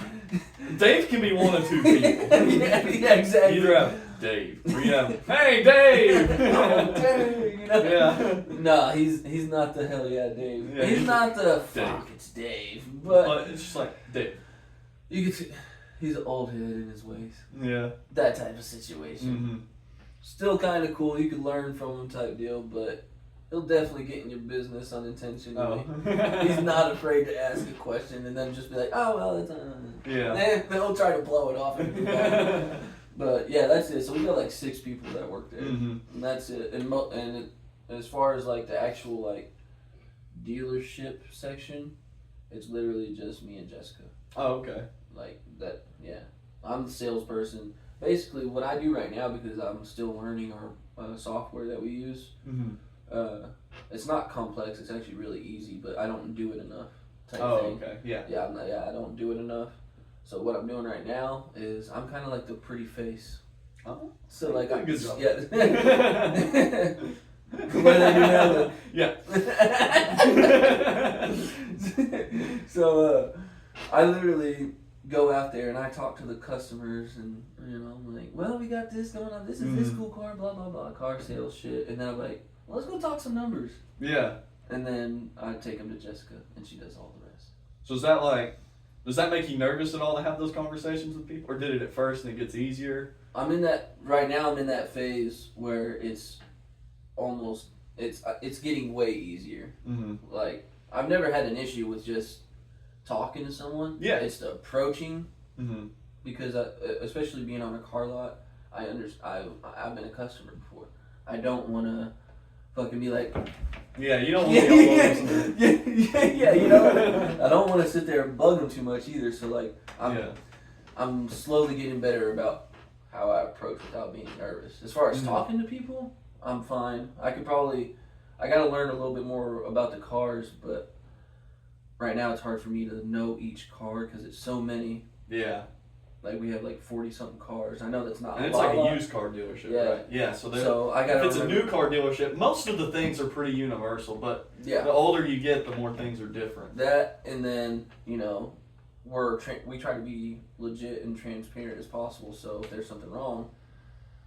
Dave can be one of two people. yeah, exactly. Either have Dave, or you have, hey Dave! Oh, Dave, you know? Yeah. No, he's not the hell yeah Dave. Yeah, he's not the Dave. fuck it's Dave. But it's just like Dave. You can see he's an old head in his ways. Yeah. That type of situation. Mm-hmm. Still kind of cool. You could learn from him type deal, but he'll definitely get in your business unintentionally. Oh. He's not afraid to ask a question and then just be like, oh, well, that's... Yeah. They'll try to blow it off. But, yeah, that's it. So we got, like, 6 people that work there. Mm-hmm. And that's it. And as far as, like, the actual, like, dealership section, it's literally just me and Jessica. Oh, okay. Like, that, yeah. I'm the salesperson. Basically, what I do right now, because I'm still learning our software that we use, it's not complex. It's actually really easy, but I don't do it enough. Type thing. Okay. Yeah. Yeah, I don't do it enough. So what I'm doing right now is I'm kind of like the pretty face. Oh. So like I'm good job. Yeah. What I do now? Yeah. So I literally go out there and I talk to the customers and I'm like, well, we got this going on. This is this cool car, blah blah blah, car sales shit. And then I'm like, well, let's go talk some numbers. Yeah. And then I take them to Jessica and she does all the rest. So is that like, does that make you nervous at all to have those conversations with people, or did it at first and it gets easier? Right now I'm in that phase where it's getting way easier. Mm-hmm. Like I've never had an issue with just talking to someone. Yeah. It's the approaching. Mm-hmm. Because especially being on a car lot, I've been a customer before. I don't want to fucking be like. Yeah, you don't want to be all over yeah, you know. I don't want to sit there and bug them too much either. So like, I'm slowly getting better about how I approach without being nervous. As far as talking to people, I'm fine. I got to learn a little bit more about the cars, but right now it's hard for me to know each car because it's so many. Yeah. Like we have like 40-something cars. I know that's not. And it's like a used car dealership, right? Yeah. So I got. If it's a new car dealership, most of the things are pretty universal, but the older you get, the more things are different. That, and then we try to be legit and transparent as possible. So if there's something wrong,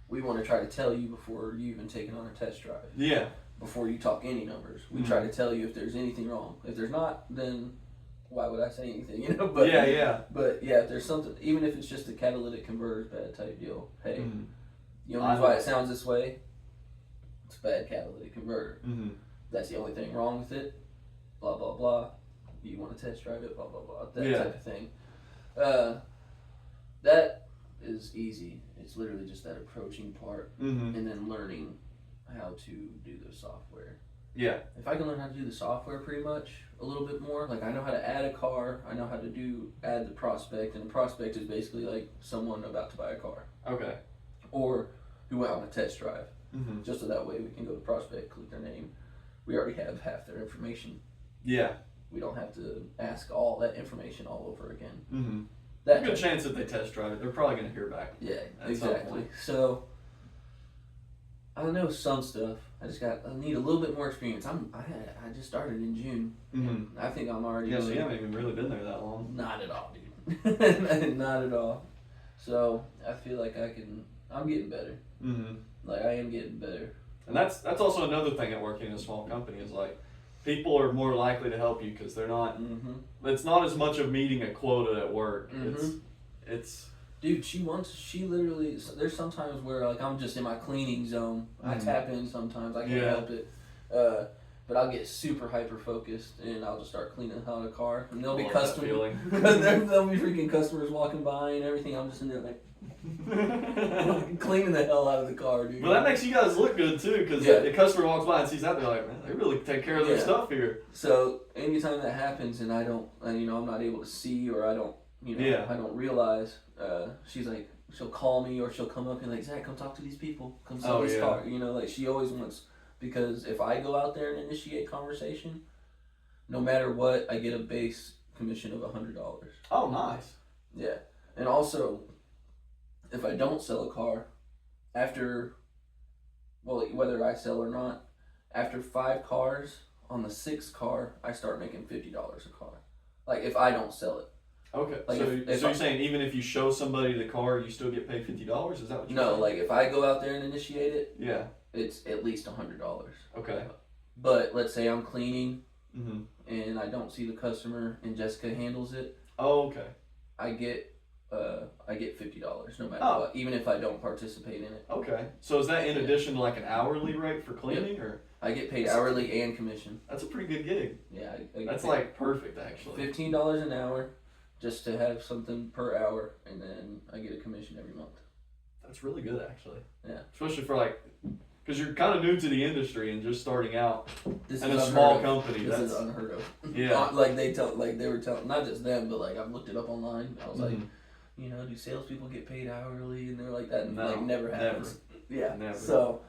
we want to try to tell you before you even take it on a test drive. Yeah. Before you talk any numbers, we try to tell you if there's anything wrong. If there's not, then why would I say anything? But But yeah, if there's something, even if it's just a catalytic converter's bad type deal, hey, you know why it sounds this way? It's a bad catalytic converter. That's the only thing wrong with it. Blah blah blah. You want to test drive it? Blah blah blah. That type of thing. That is easy. It's literally just that approaching part, and then learning how to do the software. Yeah. If I can learn how to do the software pretty much a little bit more, like I know how to add a car, I know how to add the prospect, and the prospect is basically like someone about to buy a car. Okay. Or who went on a test drive. Just so that way we can go to prospect, click their name. we already have half their information. Yeah. We don't have to ask all that information all over again. Mm-hmm. That good chance that they test drive it. They're probably going to hear back. Yeah, exactly. So I know some stuff. I need a little bit more experience. I just started in June. Mm-hmm. I think I'm already. Yeah, so you haven't even really been there that long. Not at all, dude. Not at all. So I feel like I'm getting better. Mm-hmm. Like I am getting better. And that's also another thing at working in a small company is like people are more likely to help you because they're not. Mm-hmm. It's not as much of meeting a quota at work. Mm-hmm. It's. Dude, she literally. There's sometimes where like I'm just in my cleaning zone. I tap in sometimes. I can't help it. But I'll get super hyper focused and I'll just start cleaning the hell out of the car. And there'll be customers. There'll be freaking customers walking by and everything. I'm just in there like cleaning the hell out of the car, dude. Well, that makes you guys look good too, because the customer walks by and sees that, they're like, man, they really take care of their stuff here. So anytime that happens and I'm not able to see or I don't realize, she's like, she'll call me or she'll come up and like, Zach, come talk to these people, come sell this car. Like she always wants, because if I go out there and initiate conversation, no matter what, I get a base commission of $100. Oh, nice. Yeah, and also, if I don't sell a car, whether I sell or not, after 5 cars, on the 6th car, I start making $50 a car. Like if I don't sell it. Okay. Like so you're saying even if you show somebody the car, you still get paid $50? Is that what you're saying? No, like if I go out there and initiate it, yeah, it's at least $100. Okay. But let's say I'm cleaning mm-hmm. and I don't see the customer and Jessica handles it. Oh, okay. I get $50 no matter what, even if I don't participate in it. Okay. So is that in addition to like an hourly rate for cleaning, or? I get paid hourly and commission. That's a pretty good gig. Yeah, that's like perfect actually. $15 an hour, just to have something per hour, and then I get a commission every month. That's really good actually. Yeah. Especially for like, because you're kind of new to the industry and just starting out in a small company. This is unheard of. Yeah. Like they were telling, not just them, but like I've looked it up online. I was like, do salespeople get paid hourly? And they're like, that never happens. Never. Yeah. Never. So,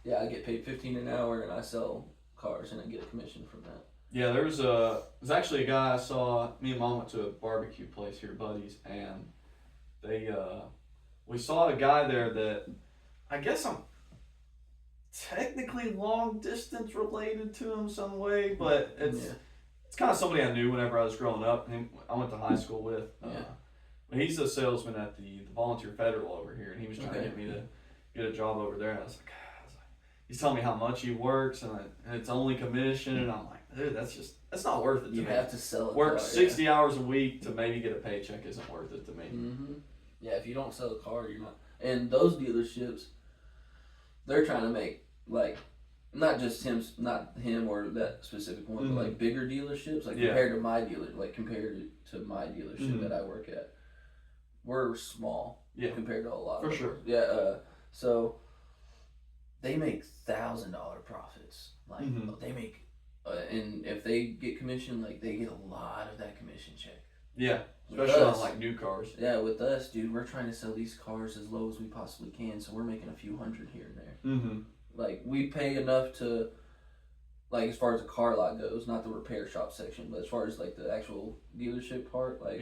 yeah, I get paid $15 an hour, and I sell cars, and I get a commission from that. Yeah, there's actually a guy I saw. Me and Mom went to a barbecue place here, Buddies, and we saw a guy there that I guess I'm technically long distance related to him some way, but it's kind of somebody I knew whenever I was growing up. I went to high school with. But he's a salesman at the Volunteer Federal over here, and he was trying to get me to get a job over there. And I was like, he's telling me how much he works, and it's only commission, and I'm like, dude, that's not worth it to me. You have to sell it. Work 60 hours a week to maybe get a paycheck isn't worth it to me. Mm-hmm. Yeah, if you don't sell a car, you're not. And those dealerships, they're trying to make, like, not him or that specific one, but like bigger dealerships, like compared to my dealership that I work at. We're small compared to a lot for sure. Yeah, so they make $1,000 profits. Like they make, and if they get commission, like they get a lot of that commission check. Yeah, especially on like new cars. Yeah, with us, dude, we're trying to sell these cars as low as we possibly can, so we're making a few hundred here and there. Mm-hmm. Like we pay enough to, like as far as the car lot goes, not the repair shop section, but as far as like the actual dealership part, like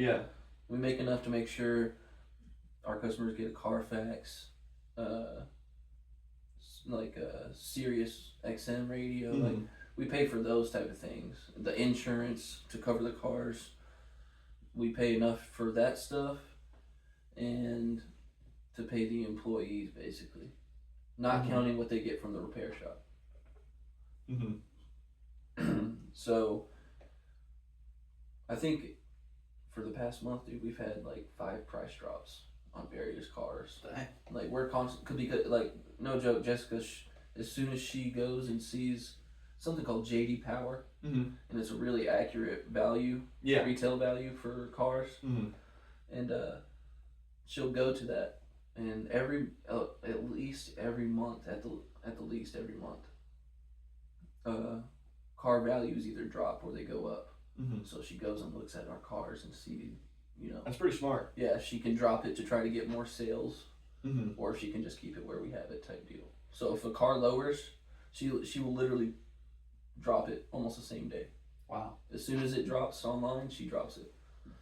we make enough to make sure our customers get a Carfax, like a Sirius XM radio. Like we pay for those type of things. The insurance to cover the cars, we pay enough for that stuff, and to pay the employees basically, not counting what they get from the repair shop. So I think for the past month, dude, we've had like 5 price drops on various cars. Dang. Like we're constant, because like no joke, Jessica, as soon as she goes and sees something called JD Power, and it's a really accurate value, retail value for cars, and she'll go to that, and at least every month, at the least every month, car values either drop or they go up. So she goes and looks at our cars and see, that's pretty smart. Yeah, she can drop it to try to get more sales, or she can just keep it where we have it type deal. So if a car lowers, she will literally drop it almost the same day. Wow. As soon as it drops online, she drops it.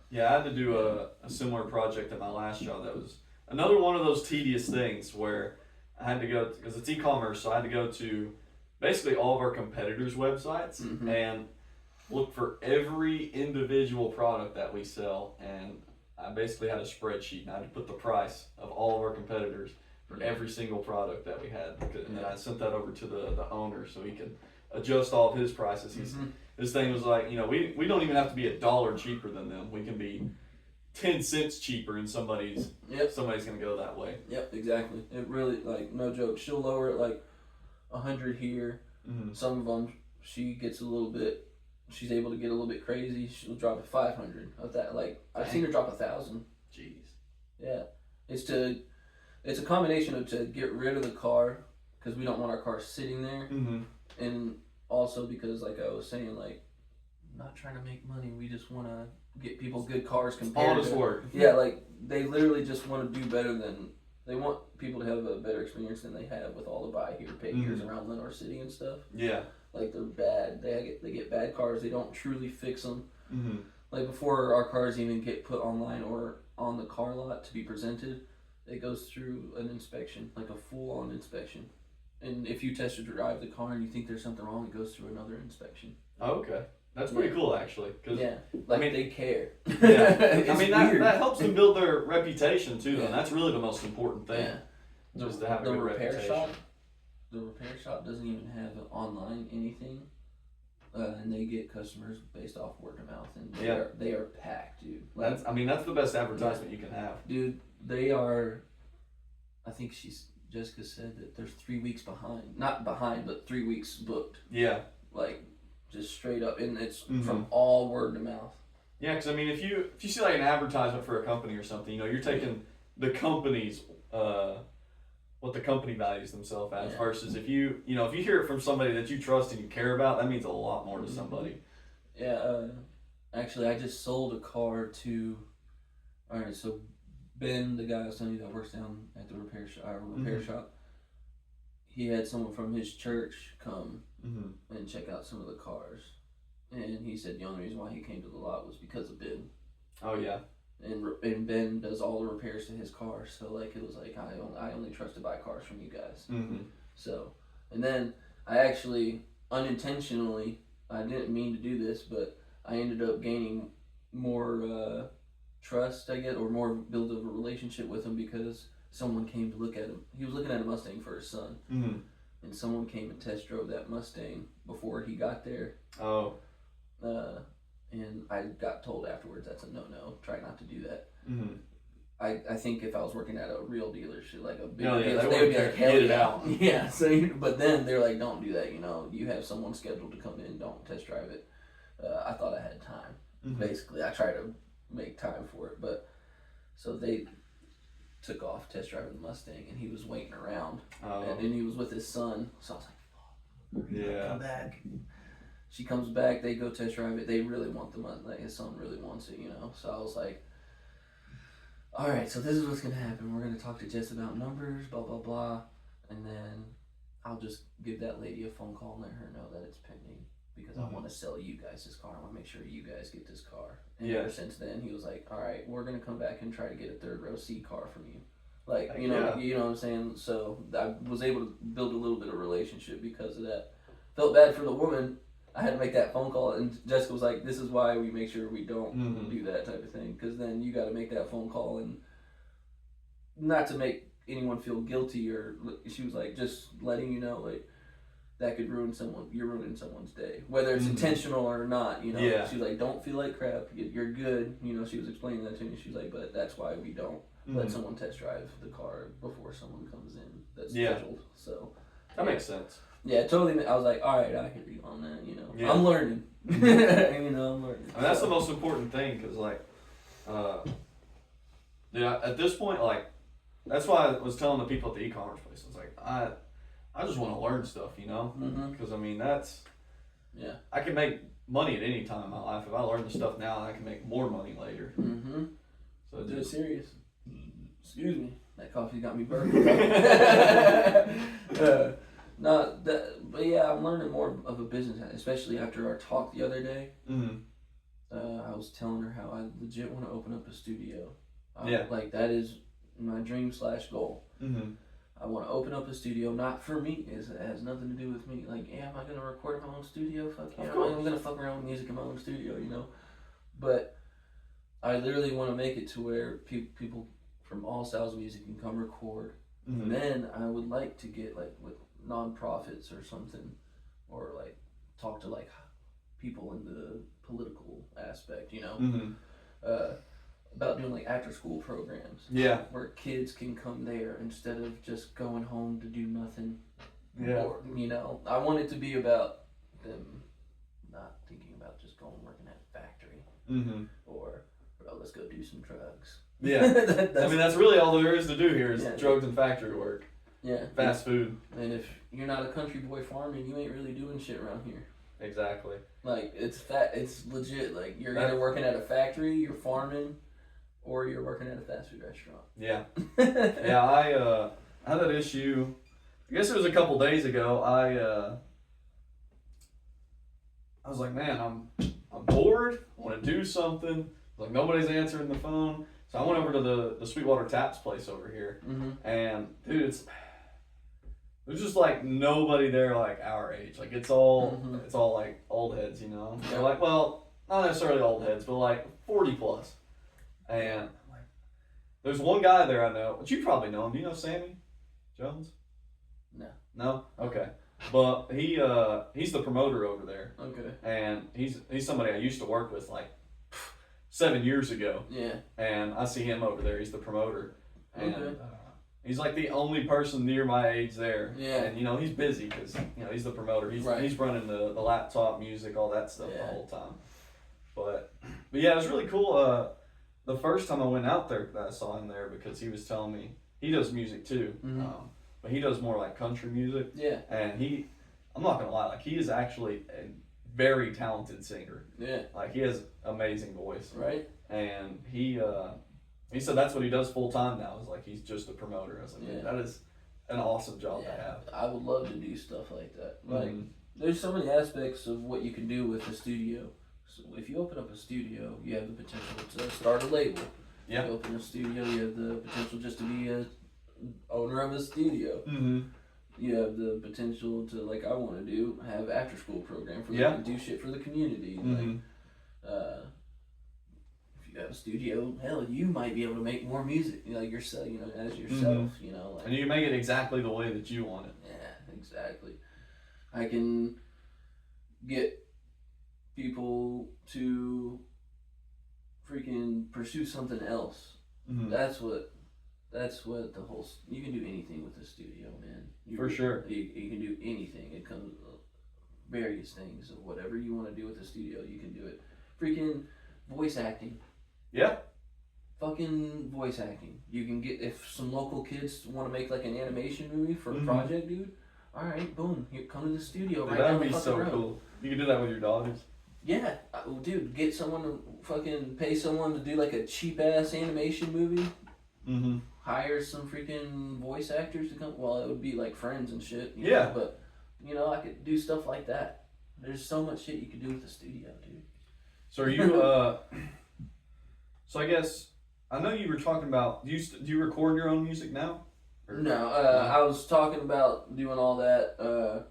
Yeah, I had to do a similar project at my last job. That was another one of those tedious things where I had to go, because it's e-commerce, so I had to go to basically all of our competitors' websites and look for every individual product that we sell. And I basically had a spreadsheet, and I had to put the price of all of our competitors for every single product that we had. And then I sent that over to the owner so he could adjust all of his prices. His thing was like, we don't even have to be $1 cheaper than them. We can be 10 cents cheaper, and somebody's gonna go that way. Yep, exactly. It really, like, no joke. She'll lower it like 100 here. Some of them she gets a little bit. She's able to get a little bit crazy. She'll drop it 500 of that. Like, I've seen her drop 1,000. Jeez. Yeah, it's a combination of to get rid of the car because we don't want our car sitting there, and also because, like I was saying, like, not trying to make money. We just want to get people good cars compared honest to work. Yeah, like, they literally just want to do better than, they want people to have a better experience than they have with all the buy here, pay here's around Lenore City and stuff. Yeah. Like, they're bad. They get bad cars. They don't truly fix them. Like, before our cars even get put online or on the car lot to be presented, it goes through an inspection, like a full-on inspection. And if you test or drive the car and you think there's something wrong, it goes through another inspection. Oh, okay. That's pretty cool, actually. Cause, like, they care. Yeah. I mean, that helps them build their reputation, too, though. And that's really the most important thing. Yeah. Just to have a good reputation. The repair shop doesn't even have online anything. And they get customers based off word of mouth. And they are packed, dude. Like, that's the best advertisement you can have. Dude, they are, I think Jessica said that they're 3 weeks behind. Not behind, but 3 weeks booked. Yeah. Like, just straight up, and it's from all word of mouth. Yeah, because I mean, if you see like an advertisement for a company or something, you're taking the company's what the company values themselves as versus if you hear it from somebody that you trust and you care about, that means a lot more to somebody. Yeah, actually, I just sold a car to. All right, so Ben, the guy I was telling you that works down at the repair shop, he had someone from his church come and check out some of the cars, and he said the only reason why he came to the lot was because of Ben. Oh yeah. And Ben does all the repairs to his car, so like it was like I only trust to buy cars from you guys. So, and then I actually unintentionally, I didn't mean to do this, but I ended up gaining more trust, I guess, or more build of a relationship with him because someone came to look at him. He was looking at a Mustang for his son. And someone came and test drove that Mustang before he got there. Oh. And I got told afterwards that's a no-no. Try not to do that. I think if I was working at a real dealership, like a big dealership, they would be like, hell yeah. Yeah, so, but then they're like, don't do that, you have someone scheduled to come in, don't test drive it. I thought I had time. Basically, I tried to make time for it, but so they took off test driving the Mustang, and he was waiting around, and he was with his son. So I was like, come back. She comes back. They go test drive it. They really want the Mustang. Like, his son really wants it, So I was like, all right. So this is what's gonna happen. We're gonna talk to Jess about numbers, blah blah blah, and then I'll just give that lady a phone call and let her know that it's pending because I want to sell you guys this car. I want to make sure you guys get this car. And ever since then, he was like, all right, we're going to come back and try to get a third row C car from you. Like, you know what I'm saying? So I was able to build a little bit of relationship because of that. Felt bad for the woman. I had to make that phone call, and Jessica was like, this is why we make sure we don't do that type of thing, because then you got to make that phone call, and not to make anyone feel guilty, or she was like, just letting you know, like, that could you're ruining someone's day, whether it's intentional or not, She's like, don't feel like crap, you're good, she was explaining that to me. She's like, but that's why we don't let someone test drive the car before someone comes in that's scheduled. So that makes sense. Yeah, totally. I was like, all right, I can read on that, I'm learning. I'm learning. That's the most important thing, because at this point, that's why I was telling the people at the e-commerce place, I was like, I just want to learn stuff, because I can make money at any time in my life. If I learn the stuff now, I can make more money later. So it's serious. Excuse me, that coffee got me burped. No, but yeah, I'm learning more of a business, especially after our talk the other day. Mm-hmm. I was telling her how I legit want to open up a studio. Yeah. Like, that is my dream / goal. Mm-hmm. I want to open up a studio, not for me. It has nothing to do with me. Like, yeah, am I going to record in my own studio? Fuck yeah. I'm going to fuck around with music in my own studio, you know? But I literally want to make it to where people from all styles of music can come record. Mm-hmm. And then I would like to get, like, with nonprofits or something, or, like, talk to, like, people in the political aspect, you know? Mm-hmm. About doing, like, after-school programs. Yeah. Where kids can come there instead of just going home to do nothing. Yeah. Or, you know, I want it to be about them not thinking about just going working at a factory. Mm-hmm. Or let's go do some drugs. Yeah. I mean, that's really all there is to do here is drugs and factory work. Yeah. Fast food. And if you're not a country boy farming, you ain't really doing shit around here. Exactly. Like, it's legit. Like, you're either working at a factory, you're farming, or you're working at a fast food restaurant. Yeah. Yeah, I had that issue. I guess it was a couple days ago. I was like, man, I'm bored. I want to do something. Like, nobody's answering the phone. So I went over to the Sweetwater Taps place over here. Mm-hmm. And dude, there's just like nobody there like our age. Like it's all like old heads, you know. They're like, well, not necessarily old heads, but like 40 plus. And I'm like, there's one guy there I know, but you probably know him. Do you know Sammy Jones? No. No? Okay. But he's the promoter over there. Okay. And he's somebody I used to work with like 7 years ago. Yeah. And I see him over there. He's the promoter. And okay. He's like the only person near my age there. Yeah. And, you know, he's busy because, you know, he's the promoter. He's running the laptop, music, all that stuff the whole time. But yeah, it was really cool. The first time I went out there, I saw him there because he was telling me he does music too. Mm-hmm. But he does more like country music. Yeah. And I'm not going to lie, like he is actually a very talented singer. Yeah. Like he has amazing voice. Right. And he said that's what he does full time now. Is like he's just a promoter. I was like, man, that is an awesome job to have. I would love to do stuff like that. Like, there's so many aspects of what you can do with a studio. So if you open up a studio, you have the potential to start a label. Yeah. You open a studio, you have the potential just to be a owner of a studio. Mm-hmm. You have the potential to, like I want to do, have after school program for them to do shit for the community. Mm-hmm. Like, if you have a studio, hell, you might be able to make more music, like yourself, you know, as yourself, you know. Like, and you can make it exactly the way that you want it. Yeah, exactly. I can get people to freaking pursue something else. Mm-hmm. That's what the whole. You can do anything with a studio, man. For sure. You can do anything. It comes various things of whatever you want to do with a studio. You can do it. Freaking voice acting. Yeah. Fucking voice acting. You can get, if some local kids want to make like an animation movie for a project, dude. All right, boom. Here, come to the studio. Dude, that would be so cool. You can do that with your daughters. Yeah, dude. Get someone to fucking pay someone to do like a cheap ass animation movie. Mm-hmm. Hire some freaking voice actors to come. Well, it would be like friends and shit. You know, but you know, I could do stuff like that. There's so much shit you could do with the studio, dude. So are you? So I guess I know you were talking about. Do you record your own music now? Or, no, I was talking about doing all that.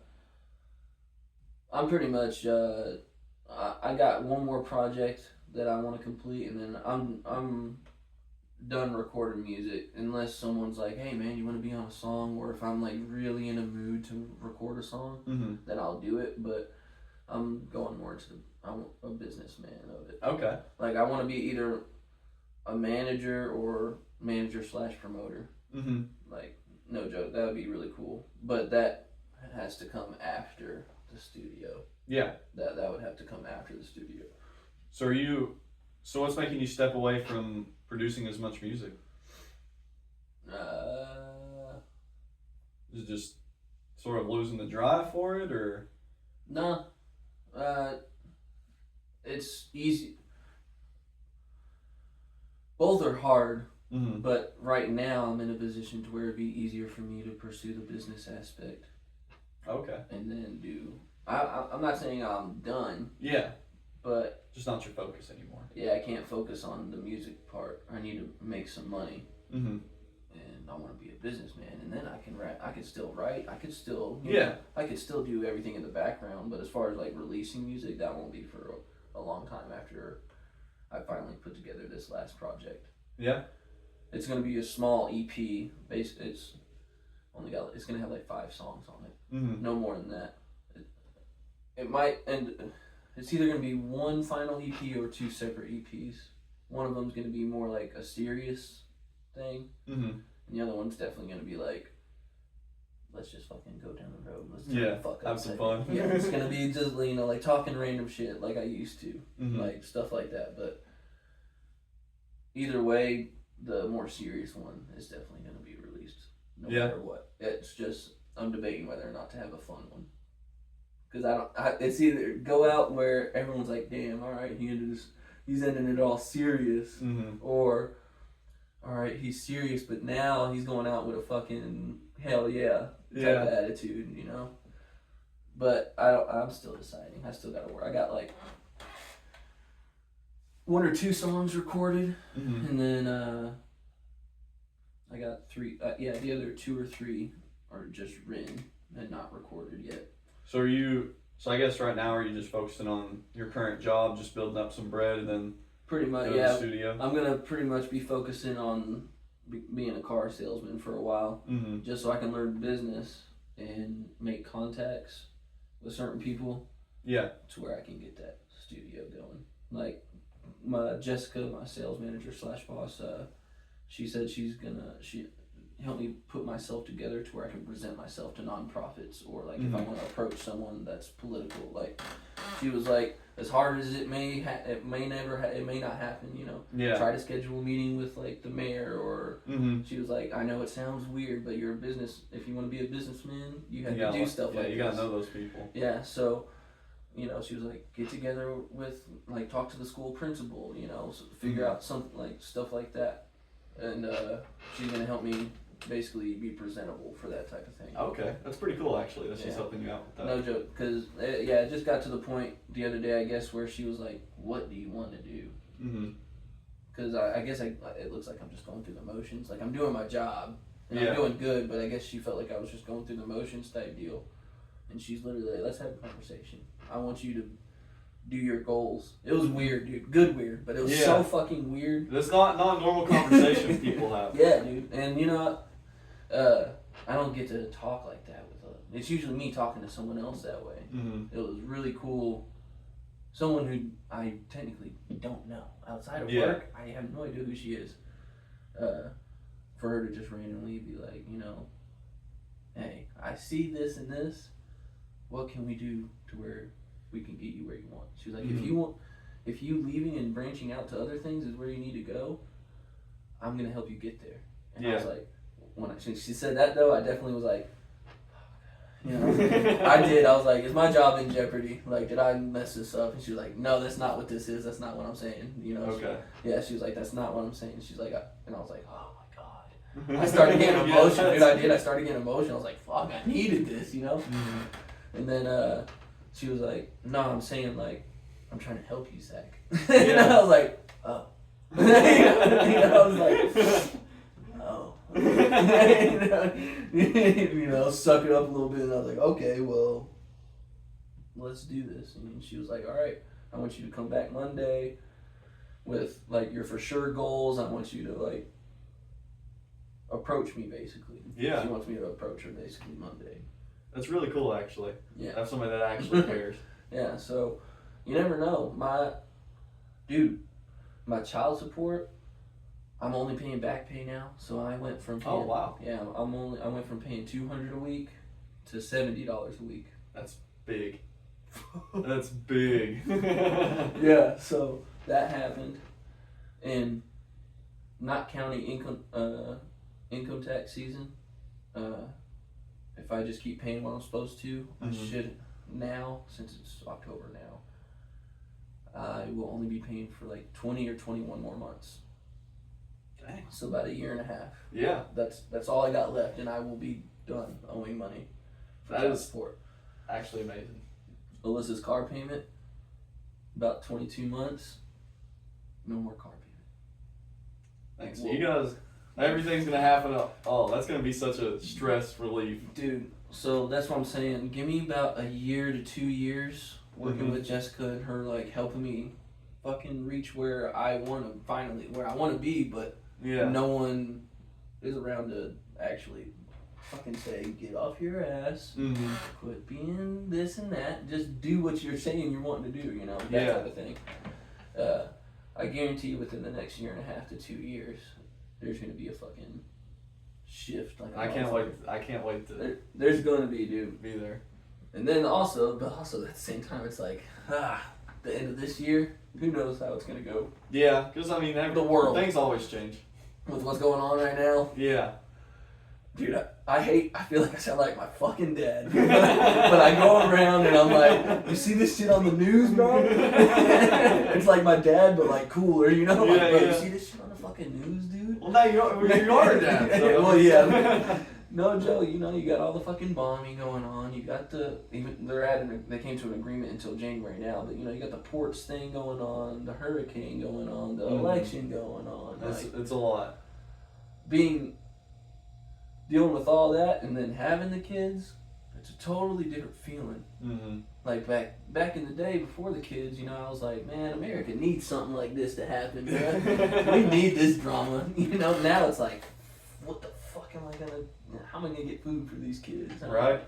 I'm pretty much. I got one more project that I want to complete, and then I'm done recording music. Unless someone's like, "Hey, man, you want to be on a song?" Or if I'm like really in a mood to record a song, then I'll do it. But I'm going more to I'm a businessman of it. Okay. Like I want to be either a manager or manager/promoter. Mm-hmm. Like, no joke, that would be really cool. But that has to come after the studio. Yeah. That would have to come after the studio. So what's making you step away from producing as much music? Is it just sort of losing the drive for it, or? No. It's easy. Both are hard, but right now I'm in a position to where it'd be easier for me to pursue the business aspect. Okay. And then do. I'm not saying I'm done. Yeah. But just not your focus anymore. Yeah, I can't focus on the music part. I need to make some money. Mm-hmm. And I want to be a businessman, and then I can write. I could still write. I could still I could still do everything in the background. But as far as like releasing music, that won't be for a long time after I finally put together this last project. Yeah. It's gonna be a small EP. It's gonna have like 5 songs on it. Mm-hmm. No more than that. It might, and it's either gonna be one final EP or 2 separate EPs. One of them's gonna be more like a serious thing. Mm-hmm. And the other one's definitely gonna be like, let's just fucking go down the road. Let's turn the fuck up. Have some fun. Yeah, it's gonna be just like talking random shit like I used to, mm-hmm. Stuff like that. But either way, the more serious one is definitely gonna be released. No matter what. It's just I'm debating whether or not to have a fun one. Because it's either go out where everyone's like, damn, all right, he's ending it all serious, or all right, he's serious, but now he's going out with a fucking hell yeah type of attitude, But I'm still deciding. I still gotta work. I got like 1 or 2 songs recorded, and then I got 3. The other 2 or 3 are just written and not recorded yet. So I guess right now are you just focusing on your current job, just building up some bread, and then pretty much go to the studio? I'm gonna pretty much be focusing on being a car salesman for a while, just so I can learn business and make contacts with certain people. Yeah. To where I can get that studio going. Like Jessica, my sales manager / boss, she said she help me put myself together to where I can present myself to nonprofits, or like if I want to approach someone that's political. Like she was like, as hard as it may not happen, try to schedule a meeting with like the mayor, or she was like, I know it sounds weird, but you're a business. If you want to be a businessman, you have to do stuff like this. Yeah, you gotta know those people. Yeah, so she was like, get together with like talk to the school principal, so figure out something like stuff like that, and she's gonna help me basically be presentable for that type of thing. Okay, that's pretty cool actually that she's helping you out with that. No joke, because it just got to the point the other day, I guess, where she was like, what do you want to do? Because I guess it looks like I'm just going through the motions. Like I'm doing my job and I'm doing good, but I guess she felt like I was just going through the motions type deal. And she's literally like, let's have a conversation. I want you to do your goals. It was weird, dude. Good weird, but it was so fucking weird. That's not normal conversation people have. Yeah, dude. And I don't get to talk like that with it's usually me talking to someone else that way. It was really cool. Someone who I technically don't know outside of work. I have no idea who she is. For her to just randomly be like, hey, I see this and this. What can we do to where we can get you where you want? She was like, if you leaving and branching out to other things is where you need to go, I'm gonna help you get there. And I was like, when she said that though, I definitely was like, I did. I was like, is my job in jeopardy? Like, did I mess this up? And she was like, no, that's not what this is. That's not what I'm saying. Okay. She was like, that's not what I'm saying. She's like, and I was like, oh my God. I started getting emotional, dude. I did. I started getting emotional. I was like, fuck, I needed this, And then she was like, no, I'm saying like, I'm trying to help you, Zach. And I was like, oh. I was like, oh. Suck it up a little bit. And I was like, okay, well, let's do this. And she was like, all right, I want you to come back Monday with like your for sure goals. I want you to like approach me basically. Yeah. She wants me to approach her basically Monday. That's really cool, actually. Yeah. Have somebody that actually cares. Yeah, so you never know. My child support, I'm only paying back pay now. So I went from paying, I went from paying $200 a week to $70 a week. That's big. That's big. Yeah, so that happened, and not counting income tax season. If I just keep paying what I'm supposed to, I should now, since it's October now, I will only be paying for like 20 or 21 more months. Dang. So about a year and a half. Yeah. That's all I got left, and I will be done owing money. That is actually amazing. Alyssa's car payment, about 22 months. No more car payment. Thanks. So you guys, everything's gonna happen. Oh, that's gonna be such a stress relief, dude. So that's what I'm saying. Give me about a year to 2 years working with Jessica and her, like helping me fucking reach where I want to be, but no one is around to actually fucking say, get off your ass, quit being this and that, just do what you're saying you're wanting to do, that type of thing. I guarantee you within the next year and a half to 2 years, there's going to be a fucking shift. Like I can't wait to. There's going to be, dude. Be there. And then also at the same time, it's like, the end of this year, who knows how it's going to go. Yeah, because I mean, the world. Things always change. With what's going on right now. Yeah. Dude, I feel like I sound like my fucking dad. But I go around and I'm like, you see this shit on the news, bro? It's like my dad, but like cooler, you know? Like, bro, you see this shit on the fucking news, dude? Well, now you are a dad. So. Well, yeah. No, Joe, you got all the fucking bombing going on. You got they came to an agreement until January now, but you got the ports thing going on, the hurricane going on, the election going on. It's a lot. Dealing with all that and then having the kids, it's a totally different feeling. Like back in the day before the kids, I was like, man, America needs something like this to happen, man. We need this drama. Now it's like, what the fuck how am I gonna get food for these kids? Right.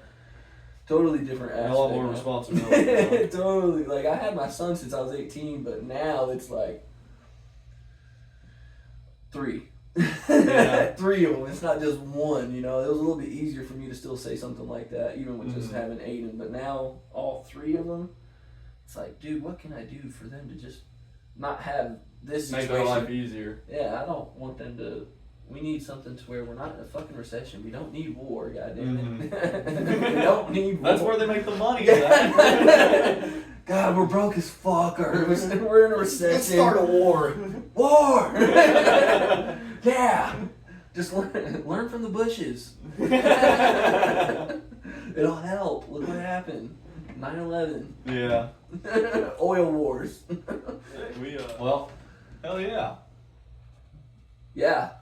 Totally different aspect. A lot more responsibility. Totally. Like, I had my son since I was 18, but now it's like 3. Yeah. 3 of them. It's not just one, It was a little bit easier for me to still say something like that, even with just having Aiden. But now, all 3 of them, it's like, dude, what can I do for them to just not have this situation? Make their life easier. Yeah, I don't want them to. We need something to where we're not in a fucking recession. We don't need war, goddammit. We don't need war. That's where they make the money. God, we're broke as fuck. We're in a recession. Let's start a war. War! Yeah! Just learn from the bushes. It'll help. Look what happened. 9/11. Yeah. Oil wars. Well, hell yeah. Yeah.